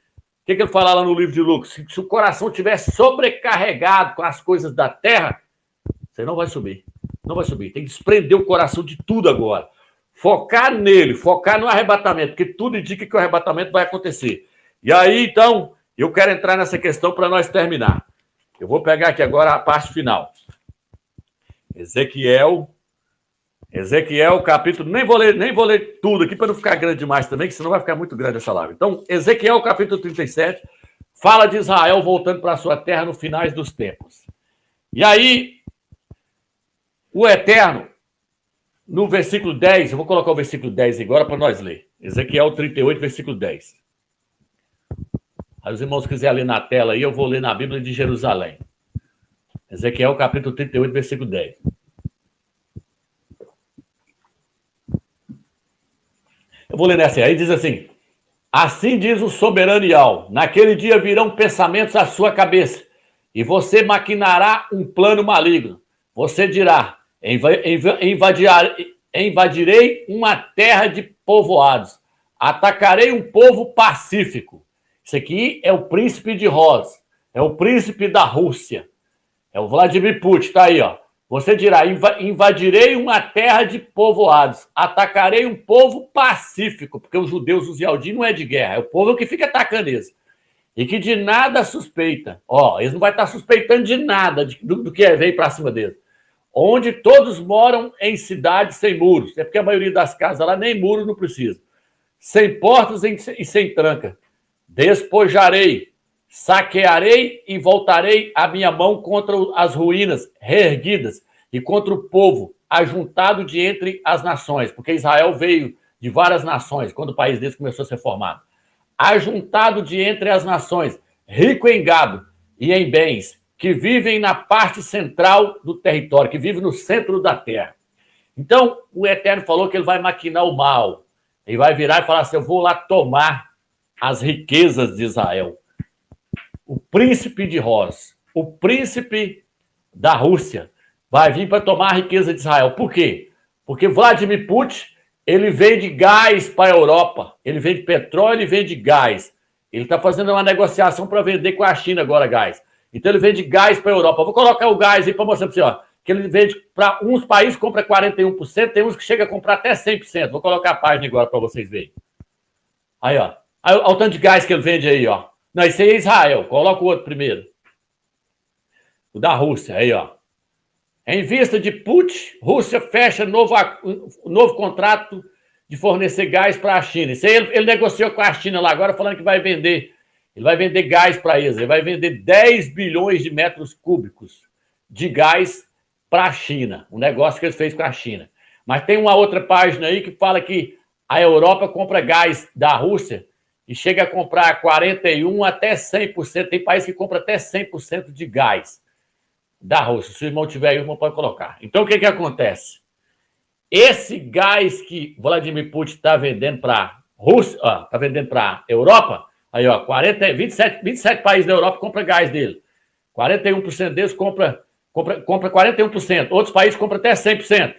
que ele fala lá no livro de Lucas? Se o coração estiver sobrecarregado com as coisas da terra, você não vai subir. Não vai subir. Tem que desprender o coração de tudo agora. Focar nele, focar no arrebatamento, porque tudo indica que o arrebatamento vai acontecer. E aí, então, eu quero entrar nessa questão para nós terminar. Eu vou pegar aqui agora a parte final. Ezequiel, capítulo... Nem vou ler tudo aqui para não ficar grande demais também, que senão vai ficar muito grande essa live. Então, Ezequiel, capítulo 37, fala de Israel voltando para a sua terra no finais dos tempos. E aí, o Eterno, no versículo 10, eu vou colocar o versículo 10 agora para nós ler. Ezequiel 38, versículo 10. Aí os irmãos quiserem ler na tela aí, eu vou ler na Bíblia de Jerusalém. Ezequiel capítulo 38, versículo 10. Eu vou ler nessa aí, diz assim, assim diz o soberano Yahweh, naquele dia virão pensamentos à sua cabeça, e você maquinará um plano maligno. Você dirá, invadirei uma terra de povoados, atacarei um povo pacífico. Isso aqui é o príncipe de Roz, é o príncipe da Rússia, é o Vladimir Putin, tá aí, ó. Você dirá, invadirei uma terra de povoados, atacarei um povo pacífico, porque os judeus, os Yaldim, não é de guerra, é o povo que fica atacando eles. E que de nada suspeita, ó, eles não vão estar suspeitando de nada do que veio para cima deles. Onde todos moram em cidades sem muros, é porque a maioria das casas lá nem muros não precisa. Sem portas e sem tranca. Despojarei, saquearei e voltarei a minha mão contra as ruínas reerguidas e contra o povo ajuntado de entre as nações, porque Israel veio de várias nações quando o país deles começou a ser formado. Ajuntado de entre as nações, rico em gado e em bens, que vivem na parte central do território, que vivem no centro da terra. Então, o Eterno falou que ele vai maquinar o mal. Ele vai virar e falar assim, eu vou lá tomar as riquezas de Israel. O príncipe de Roz, o príncipe da Rússia, vai vir para tomar a riqueza de Israel. Por quê? Porque Vladimir Putin Ele vende gás para a Europa, ele vende petróleo e vende gás. Ele está fazendo uma negociação para vender com a China agora gás. Então ele vende gás para a Europa. Vou colocar o gás aí para mostrar para você, ó, que ele vende para uns países, compra 41%, tem uns que chega a comprar até 100%. Vou colocar a página agora para vocês verem. Aí, ó. Olha o tanto de gás que ele vende aí, ó. Não, esse aí é Israel. Coloca o outro primeiro. O da Rússia, aí, ó. Em vista de Putin, Rússia fecha novo contrato de fornecer gás para a China. Isso aí ele negociou com a China lá agora, falando que vai vender. Ele vai vender gás para eles. Ele vai vender 10 bilhões de metros cúbicos de gás para a China. Um negócio que ele fez com a China. Mas tem uma outra página aí que fala que a Europa compra gás da Rússia e chega a comprar 41% até 100%. Tem país que compra até 100% de gás da Rússia. Se o irmão tiver aí, o irmão pode colocar. Então, o que acontece? Esse gás que Vladimir Putin está vendendo para a Rússia, está vendendo para a Europa, aí, ó, 27 países da Europa compram gás dele. 41% deles compra 41%. Outros países compram até 100%.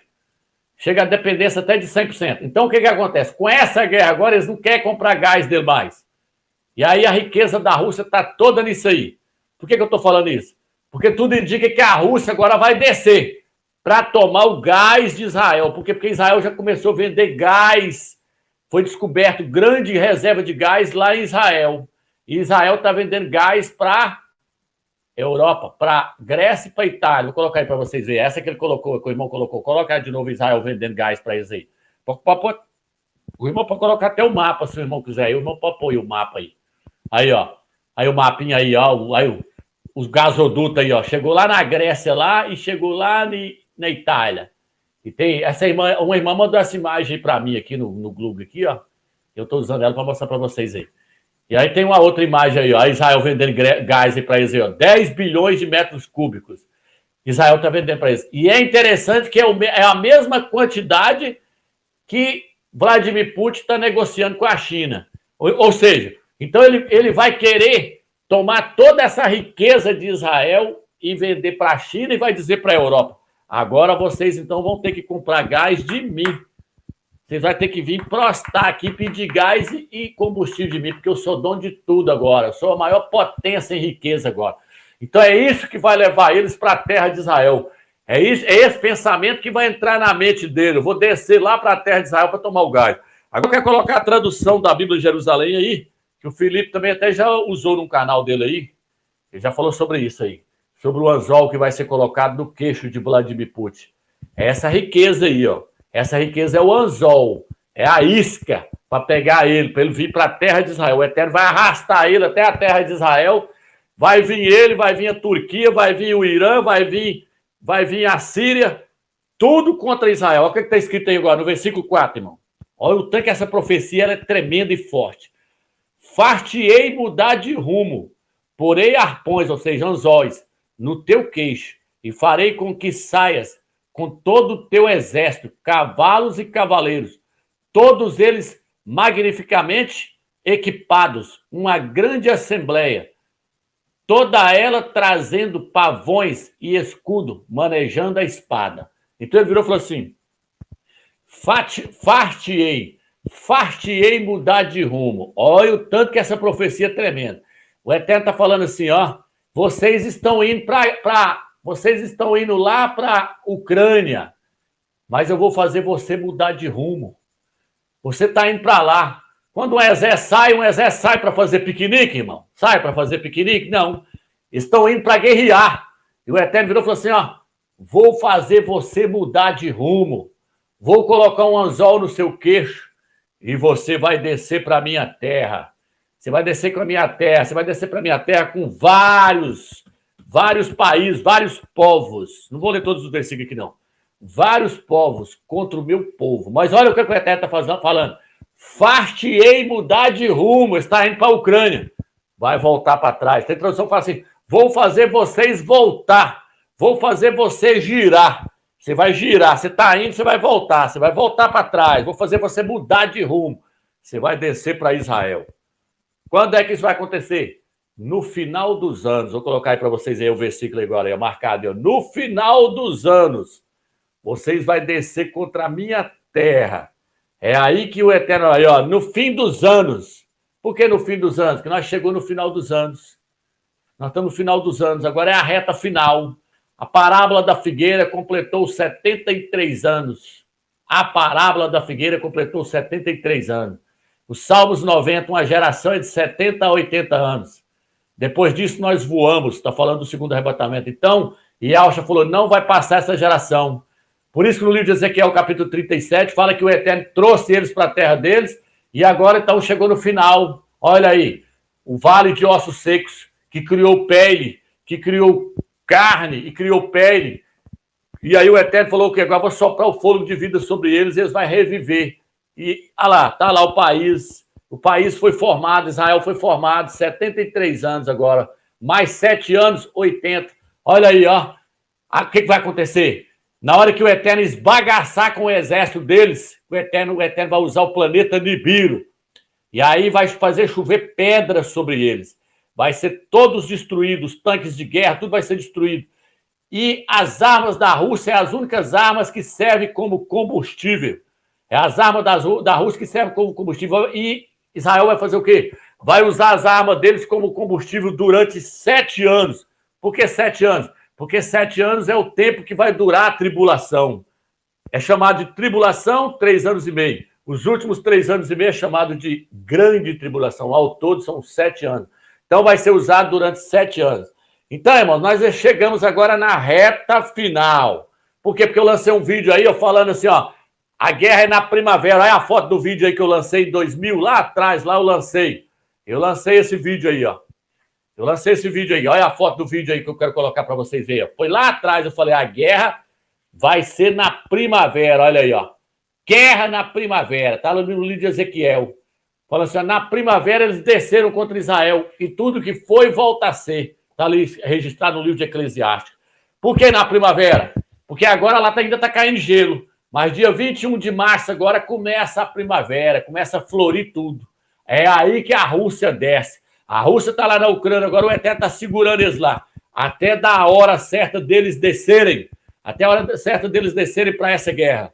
Chega a dependência até de 100%. Então, o que acontece? Com essa guerra agora, eles não querem comprar gás dele mais. E aí a riqueza da Rússia está toda nisso aí. Por que eu estou falando isso? Porque tudo indica que a Rússia agora vai descer para tomar o gás de Israel. Porque Israel já começou a vender gás. Foi descoberto grande reserva de gás lá em Israel. E Israel está vendendo gás para Europa, para Grécia e para Itália. Vou colocar aí para vocês verem. Essa que ele colocou, que o irmão colocou. Coloca de novo Israel vendendo gás para eles aí. O irmão pode colocar até o mapa, se o irmão quiser. Aí o irmão pode pôr o mapa aí. Aí, ó. Aí o mapinha aí, ó. Aí os gasodutos aí, ó. Chegou lá na Grécia lá e chegou lá na Itália. E tem essa irmã, uma irmã mandou essa imagem aí para mim aqui no Globo aqui, ó. Eu estou usando ela para mostrar para vocês aí. E aí tem uma outra imagem aí, ó. Israel vendendo gás aí para eles aí, ó. 10 bilhões de metros cúbicos. Israel está vendendo para eles. E é interessante que é a mesma quantidade que Vladimir Putin está negociando com a China. Ou seja, então ele vai querer tomar toda essa riqueza de Israel e vender para a China e vai dizer para a Europa: agora vocês então vão ter que comprar gás de mim. Vocês vão ter que vir prostar aqui, pedir gás e combustível de mim, porque eu sou dono de tudo agora. Eu sou a maior potência em riqueza agora. Então é isso que vai levar eles para a terra de Israel. É esse pensamento que vai entrar na mente dele. Eu vou descer lá para a terra de Israel para tomar o gás. Agora eu quero colocar a tradução da Bíblia de Jerusalém aí, que o Felipe também até já usou no canal dele aí. Ele já falou sobre isso aí. Sobre o anzol que vai ser colocado no queixo de Vladimir Putin. É essa riqueza aí, ó. Essa riqueza é o anzol. É a isca para pegar ele, para ele vir para a terra de Israel. O Eterno vai arrastar ele até a terra de Israel. Vai vir ele, vai vir a Turquia, vai vir o Irã, vai vir a Síria. Tudo contra Israel. Olha o que está escrito aí agora, no versículo 4, irmão. Olha o tanto que essa profecia ela é tremenda e forte. Far-te-ei mudar de rumo, porei arpões, ou seja, anzóis, no teu queixo, e farei com que saias com todo o teu exército, cavalos e cavaleiros, todos eles magnificamente equipados, uma grande assembleia, toda ela trazendo pavões e escudo, manejando a espada. Então ele virou e falou assim: far-te-ei mudar de rumo. Olha o tanto que essa profecia é tremenda. O Eterno está falando assim, ó, vocês estão indo lá para a Ucrânia, mas eu vou fazer você mudar de rumo. Você está indo para lá. Quando um exército sai para fazer piquenique, irmão? Sai para fazer piquenique? Não. Estão indo para guerrear. E o Eterno virou e falou assim, ó, vou fazer você mudar de rumo. Vou colocar um anzol no seu queixo e você vai descer para a minha terra. Você vai descer com a minha terra. Você vai descer para a minha terra com vários países, vários povos. Não vou ler todos os versículos aqui, não. Vários povos contra o meu povo. Mas olha o que o Eterno está falando. Far-te-ei mudar de rumo. Está indo para a Ucrânia. Vai voltar para trás. Tem tradução que fala assim, vou fazer vocês voltar. Vou fazer você girar. Você vai girar. Você está indo, você vai voltar. Você vai voltar para trás. Vou fazer você mudar de rumo. Você vai descer para Israel. Quando é que isso vai acontecer? No final dos anos. Vou colocar aí para vocês aí o versículo agora, aí, marcado. Aí. No final dos anos, vocês vão descer contra a minha terra. É aí que o Eterno, aí, ó, no fim dos anos. Por que no fim dos anos? Porque nós chegamos no final dos anos. Nós estamos no final dos anos, agora é a reta final. A parábola da figueira completou 73 anos. A parábola da figueira completou 73 anos. Os Salmos 90, uma geração é de 70 a 80 anos. Depois disso, nós voamos. Está falando do segundo arrebatamento. Então, Yahshua falou, não vai passar essa geração. Por isso que no livro de Ezequiel, capítulo 37, fala que o Eterno trouxe eles para a terra deles e agora, então, chegou no final. Olha aí, o vale de ossos secos, que criou pele, que criou carne e criou pele. E aí o Eterno falou que agora vou soprar o fôlego de vida sobre eles e eles vão reviver. E, olha lá, tá lá o país. O país foi formado, Israel foi formado, 73 anos agora. Mais 7 anos, 80. Olha aí, ó. O que vai acontecer? Na hora que o Eterno esbagaçar com o exército deles, o Eterno vai usar o planeta Nibiru. E aí vai fazer chover pedras sobre eles. Vai ser todos destruídos, tanques de guerra, tudo vai ser destruído. E as armas da Rússia são as únicas armas que servem como combustível. É as armas da Rússia que servem como combustível. E Israel vai fazer o quê? Vai usar as armas deles como combustível durante 7 anos. Por que 7 anos? Porque 7 anos é o tempo que vai durar a tribulação. É chamado de tribulação, 3 anos e meio. Os últimos 3 anos e meio é chamado de grande tribulação. Ao todo são 7 anos. Então vai ser usado durante 7 anos. Então, irmãos, nós chegamos agora na reta final. Por quê? Porque eu lancei um vídeo aí, eu falando assim, ó, a guerra é na primavera. Olha a foto do vídeo aí que eu lancei em 2000, lá atrás, lá eu lancei. Eu lancei esse vídeo aí, ó. Eu lancei esse vídeo aí. Olha a foto do vídeo aí que eu quero colocar para vocês verem. Foi lá atrás, eu falei, a guerra vai ser na primavera. Olha aí, ó. Guerra na primavera. Tá no livro de Ezequiel. Falando assim, ó, na primavera eles desceram contra Israel e tudo que foi volta a ser. Está ali registrado no livro de Eclesiastes. Por que na primavera? Porque agora lá ainda está caindo gelo. Mas dia 21 de março agora começa a primavera, começa a florir tudo. É aí que a Rússia desce. A Rússia está lá na Ucrânia, agora o Eterno está segurando eles lá. Até dar a hora certa deles descerem. Até a hora certa deles descerem para essa guerra.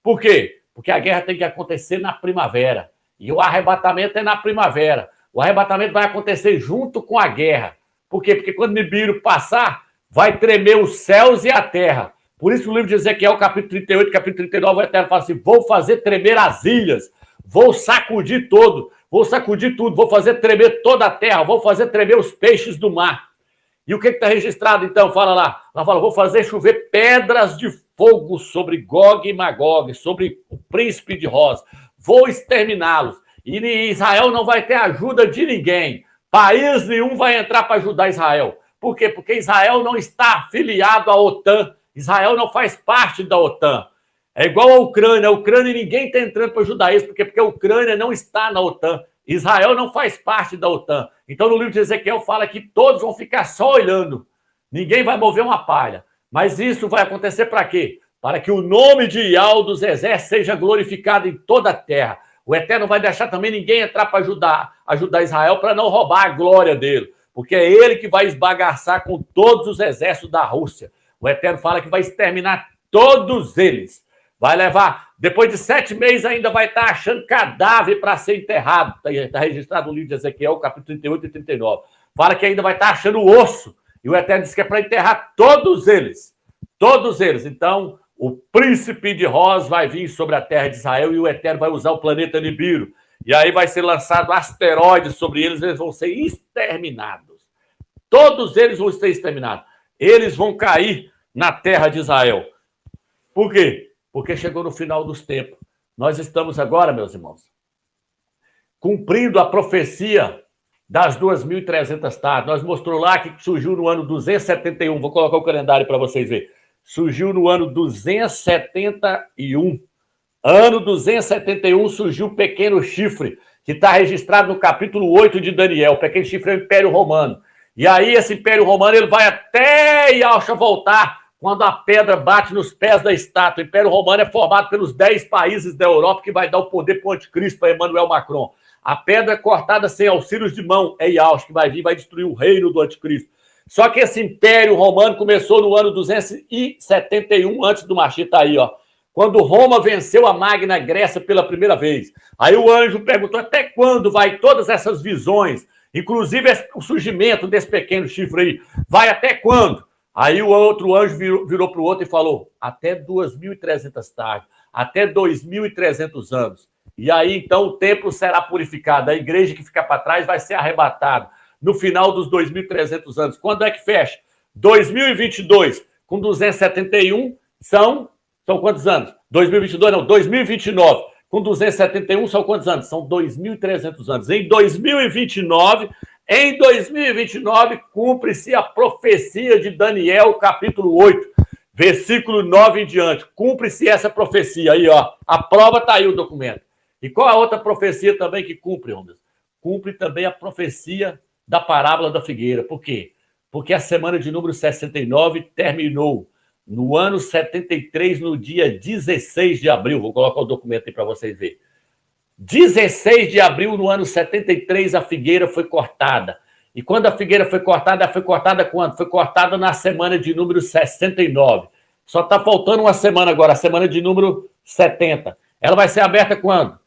Por quê? Porque a guerra tem que acontecer na primavera. E o arrebatamento é na primavera. O arrebatamento vai acontecer junto com a guerra. Por quê? Porque quando Nibiru passar, vai tremer os céus e a terra. Por isso o livro de Ezequiel, capítulo 38, capítulo 39, o Eterno fala assim, vou fazer tremer as ilhas, vou sacudir tudo, vou fazer tremer toda a terra, vou fazer tremer os peixes do mar. E o que está registrado então? Fala lá. Ela fala, vou fazer chover pedras de fogo sobre Gog e Magog, sobre o príncipe de Rosa. Vou exterminá-los. E Israel não vai ter ajuda de ninguém. País nenhum vai entrar para ajudar Israel. Por quê? Porque Israel não está afiliado à OTAN. Israel não faz parte da OTAN. É igual a Ucrânia. A Ucrânia ninguém está entrando para ajudar isso. Por quê? Porque a Ucrânia não está na OTAN. Israel não faz parte da OTAN. Então, no livro de Ezequiel fala que todos vão ficar só olhando. Ninguém vai mover uma palha. Mas isso vai acontecer para quê? Para que o nome de Yahweh dos exércitos seja glorificado em toda a terra. O Eterno vai deixar também ninguém entrar para ajudar Israel para não roubar a glória dele. Porque é ele que vai esbagaçar com todos os exércitos da Rússia. O Eterno fala que vai exterminar todos eles. Vai levar, depois de 7 meses ainda vai estar achando cadáver para ser enterrado. Está registrado no livro de Ezequiel, capítulo 38 e 39. Fala que ainda vai estar achando osso. E o Eterno diz que é para enterrar todos eles. Todos eles. Então, o príncipe de Roz vai vir sobre a terra de Israel e o Eterno vai usar o planeta Nibiru. E aí vai ser lançado asteroides sobre eles, eles vão ser exterminados. Todos eles vão ser exterminados. Eles vão cair na terra de Israel. Por quê? Porque chegou no final dos tempos. Nós estamos agora, meus irmãos, cumprindo a profecia das 2.300 tardes. Nós mostrou lá que surgiu no ano 271. Vou colocar o calendário para vocês verem. Surgiu no ano 271. Ano 271 surgiu o pequeno chifre, que está registrado no capítulo 8 de Daniel. O pequeno chifre é o Império Romano. E aí esse Império Romano ele vai até Yahshua voltar quando a pedra bate nos pés da estátua. O Império Romano é formado pelos 10 países da Europa que vai dar o poder para o anticristo, para Emmanuel Macron. A pedra cortada sem auxílios de mão é Yahshua que vai vir e vai destruir o reino do anticristo. Só que esse Império Romano começou no ano 271 antes do Mashiach, tá aí, ó. quando Roma venceu a Magna Grécia pela primeira vez. Aí o anjo perguntou, até quando vai todas essas visões, inclusive o surgimento desse pequeno chifre aí, vai até quando? Aí o outro anjo virou para o outro e falou, até 2.300 tardes, até 2.300 anos. E aí, então, o templo será purificado, a igreja que ficar para trás vai ser arrebatada no final dos 2.300 anos. Quando é que fecha? 2022, com 271, são quantos anos? 2022, não, 2029, com 271, são quantos anos? São 2.300 anos. Em 2029, cumpre-se a profecia de Daniel, capítulo 8, versículo 9 em diante. Cumpre-se essa profecia aí, ó. A prova está aí, o documento. E qual a outra profecia também que cumpre, homens? Cumpre também a profecia da parábola da figueira. Por quê? Porque a semana de número 69 terminou no ano 73, no dia 16 de abril. Vou colocar o documento aí para vocês verem. 16 de abril, no ano 73, a figueira foi cortada. E quando a figueira foi cortada quando? Foi cortada na semana de número 69. Só está faltando uma semana agora, a semana de número 70. Ela vai ser aberta quando?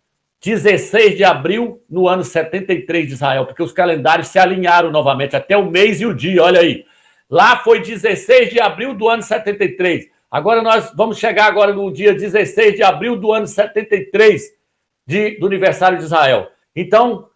16 de abril, no ano 73 de Israel, porque os calendários se alinharam novamente, até o mês e o dia, olha aí. Lá foi 16 de abril do ano 73. Agora nós vamos chegar agora no dia 16 de abril do ano 73 do aniversário de Israel. Então,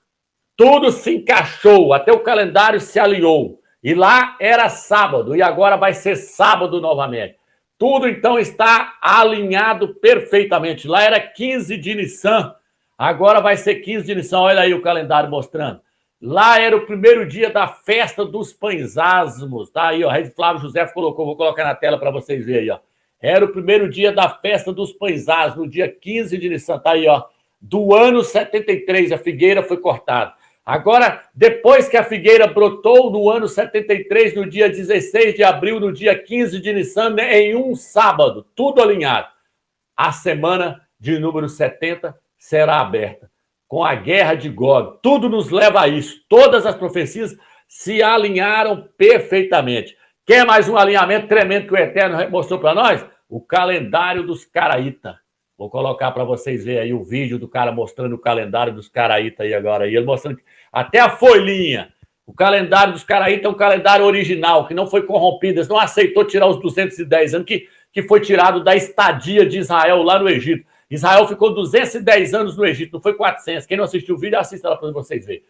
tudo se encaixou, até o calendário se alinhou. E lá era sábado, e agora vai ser sábado novamente. Tudo, então, está alinhado perfeitamente. Lá era 15 de Nissan, agora vai ser 15 de Nissan. Olha aí o calendário mostrando. Lá era o primeiro dia da festa dos pães asmos. Tá aí, ó. Rei Flávio José colocou, vou colocar na tela para vocês verem aí, ó. Era o primeiro dia da festa dos pães asmos, no dia 15 de Nissan. Tá aí, ó. Do ano 73, a figueira foi cortada. Agora, depois que a figueira brotou no ano 73, no dia 16 de abril, no dia 15 de Nissan, em um sábado, tudo alinhado. A semana de número 70 será aberta, com a guerra de Gog. Tudo nos leva a isso. Todas as profecias se alinharam perfeitamente. Quer mais um alinhamento tremendo que o Eterno mostrou para nós? O calendário dos Caraítas. Vou colocar para vocês verem aí o vídeo do cara mostrando o calendário dos Caraítas aí agora. E ele mostrando até a folhinha. O calendário dos Caraítas é um calendário original, que não foi corrompido. Eles não aceitou tirar os 210 anos que foi tirado da estadia de Israel lá no Egito. Israel ficou 210 anos no Egito, não foi 400. Quem não assistiu o vídeo, assista lá para vocês verem.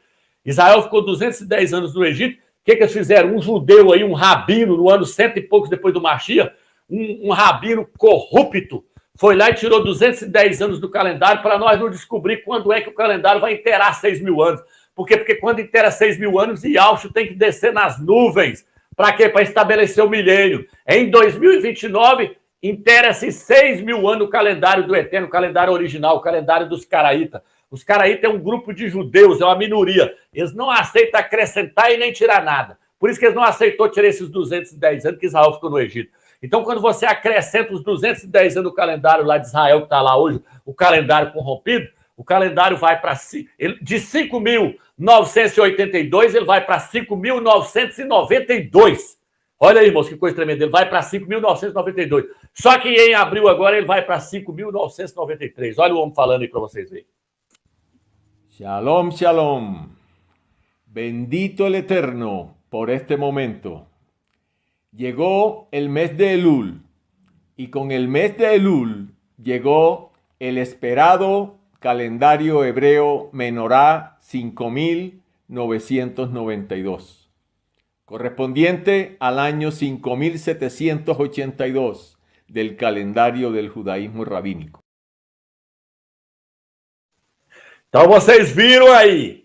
Israel ficou 210 anos no Egito. O que eles fizeram? Um judeu aí, um rabino, no ano 100 e poucos depois do Mashiach, um rabino corrupto, foi lá e tirou 210 anos do calendário para nós não descobrir quando é que o calendário vai inteirar 6 mil anos. Por quê? Porque quando inteira 6 mil anos, Yahshua tem que descer nas nuvens. Para quê? Para estabelecer o milênio. Em 2029, inteira-se 6 mil anos o calendário do Eterno, o calendário original, o calendário dos Caraítas. Os Caraítas é um grupo de judeus, é uma minoria. Eles não aceitam acrescentar e nem tirar nada. Por isso que eles não aceitou tirar esses 210 anos que Israel ficou no Egito. Então, quando você acrescenta os 210 anos do calendário lá de Israel, que está lá hoje, o calendário corrompido, o calendário vai para... De 5.982, ele vai para 5.992. Olha aí, moço, que coisa tremenda. Ele vai para 5.992. Só que em abril agora ele vai para 5.993. Olha o homem falando aí para vocês verem. Shalom, shalom. Bendito el Eterno por este momento. Llegó el mes de Elul y con el mes de Elul llegó el esperado calendario hebreo Menorá 5992, correspondiente al año 5782 del calendario del judaísmo rabínico. Então vocês viram aí,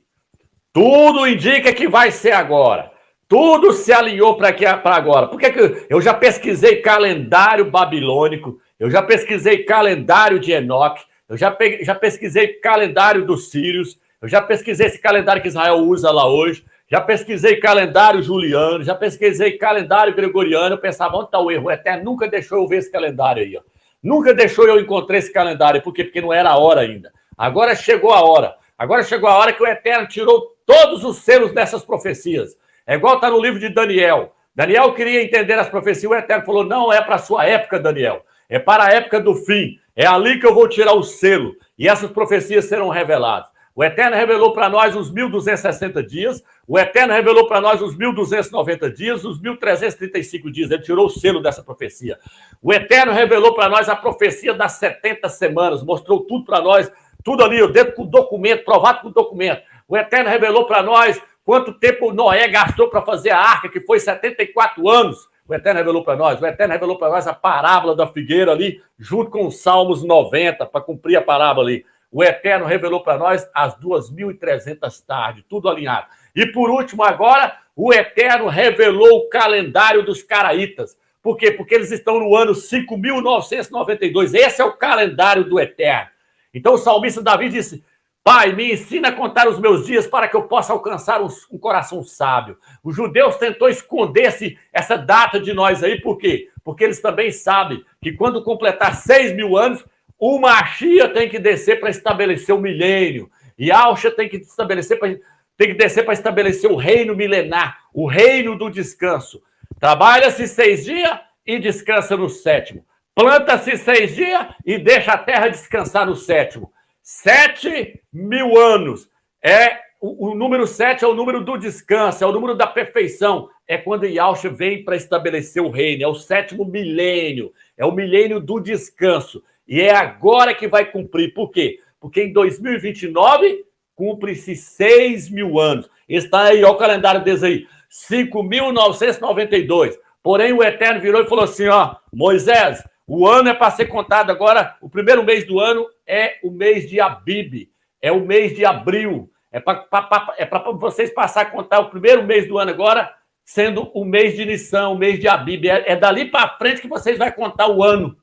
tudo indica que vai ser agora. Tudo se alinhou para agora. Por que eu já pesquisei calendário babilônico, eu já pesquisei calendário de Enoque, eu já pesquisei calendário dos sírios, eu já pesquisei esse calendário que Israel usa lá hoje, já pesquisei calendário juliano, já pesquisei calendário gregoriano. Eu pensava, onde está o erro? O Eterno nunca deixou eu ver esse calendário aí, ó. Nunca deixou eu encontrar esse calendário. Por quê? Porque não era a hora ainda. Agora chegou a hora. Agora chegou a hora que o Eterno tirou todos os selos dessas profecias. É igual está no livro de Daniel. Daniel queria entender as profecias, o Eterno falou, não é para a sua época, Daniel. É para a época do fim. É ali que eu vou tirar o selo. E essas profecias serão reveladas. O Eterno revelou para nós os 1.260 dias, o Eterno revelou para nós os 1.290 dias, os 1.335 dias. Ele tirou o selo dessa profecia. O Eterno revelou para nós a profecia das 70 semanas, mostrou tudo para nós, tudo ali, dentro com documento, provado com documento. O Eterno revelou para nós quanto tempo Noé gastou para fazer a arca, que foi 74 anos. O Eterno revelou para nós. O Eterno revelou para nós a parábola da figueira ali, junto com os Salmos 90, para cumprir a parábola ali. O Eterno revelou para nós as 2.300 tardes, tudo alinhado. E por último, agora, o Eterno revelou o calendário dos caraítas. Por quê? Porque eles estão no ano 5.992. Esse é o calendário do Eterno. Então o salmista Davi disse: Pai, me ensina a contar os meus dias para que eu possa alcançar um coração sábio. Os judeus tentou esconder essa data de nós aí, por quê? Porque eles também sabem que quando completar 6.000 anos, o Machia tem que descer para estabelecer o milênio. E Alcha tem que descer para estabelecer o reino milenar, o reino do descanso. Trabalha-se 6 dias e descansa no 7º. Planta-se 6 dias e deixa a terra descansar no 7º. 7.000 anos. O número 7 é o número do descanso, é o número da perfeição. É quando Yahshua vem para estabelecer o reino. É o 7º milênio. É o milênio do descanso. E é agora que vai cumprir. Por quê? Porque em 2029 cumpre-se 6.000 anos. Está aí, olha o calendário deles aí. 5.992. Porém, o Eterno virou e falou assim, ó, Moisés, o ano é para ser contado agora, o primeiro mês do ano é o mês de Abib, é o mês de abril. É para vocês passar a contar o primeiro mês do ano agora, sendo o mês de Nissan, o mês de Abib. É dali para frente que vocês vão contar o ano.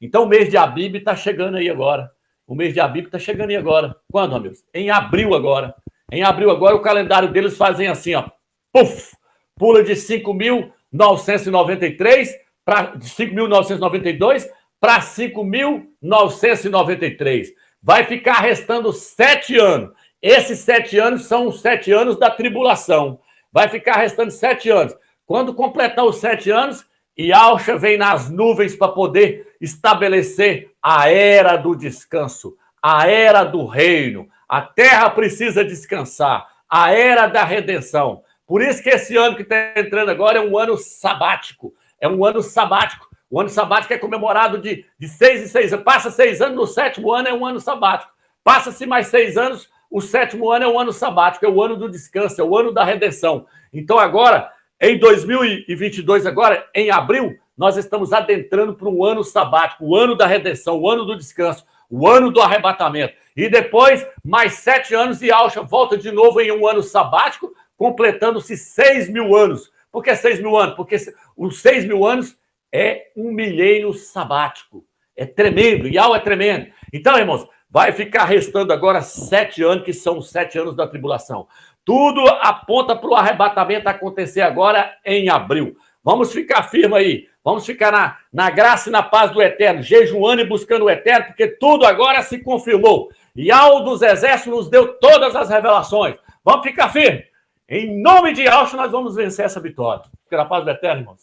Então, o mês de Abib está chegando aí agora. O mês de Abib está chegando aí agora. Quando, amigos? Em abril agora. Em abril agora, o calendário deles fazem assim, ó. Puf! Pula de 5.993 para 5.992 para 5.993. Vai ficar restando 7 anos. Esses 7 anos são os 7 anos da tribulação. Vai ficar restando 7 anos. Quando completar os 7 anos, Yahshua vem nas nuvens para poder estabelecer a era do descanso, a era do reino. A terra precisa descansar, a era da redenção. Por isso que esse ano que está entrando agora é um ano sabático. É um ano sabático. O ano sabático é comemorado de 6 em 6 anos. Passa 6 anos, no 7º ano é um ano sabático. Passa-se mais 6 anos, o 7º ano é um ano sabático, é o ano do descanso, é o ano da redenção. Então agora, em 2022, agora, em abril, nós estamos adentrando para um ano sabático, o ano da redenção, o ano do descanso, o ano do arrebatamento. E depois, mais 7 anos, e Yahshua volta de novo em um ano sabático, completando-se 6.000 anos. Por que 6.000 anos? Porque os 6.000 anos é um milênio sabático. É tremendo, Yahweh é tremendo. Então, irmãos, vai ficar restando agora 7 anos, que são os 7 anos da tribulação. Tudo aponta para o arrebatamento acontecer agora em abril. Vamos ficar firme aí. Vamos ficar na graça e na paz do Eterno, jejuando e buscando o Eterno, porque tudo agora se confirmou. Yahweh dos exércitos nos deu todas as revelações. Vamos ficar firme. Em nome de Yahshua, nós vamos vencer essa vitória. Fica na paz do Eterno, irmãos.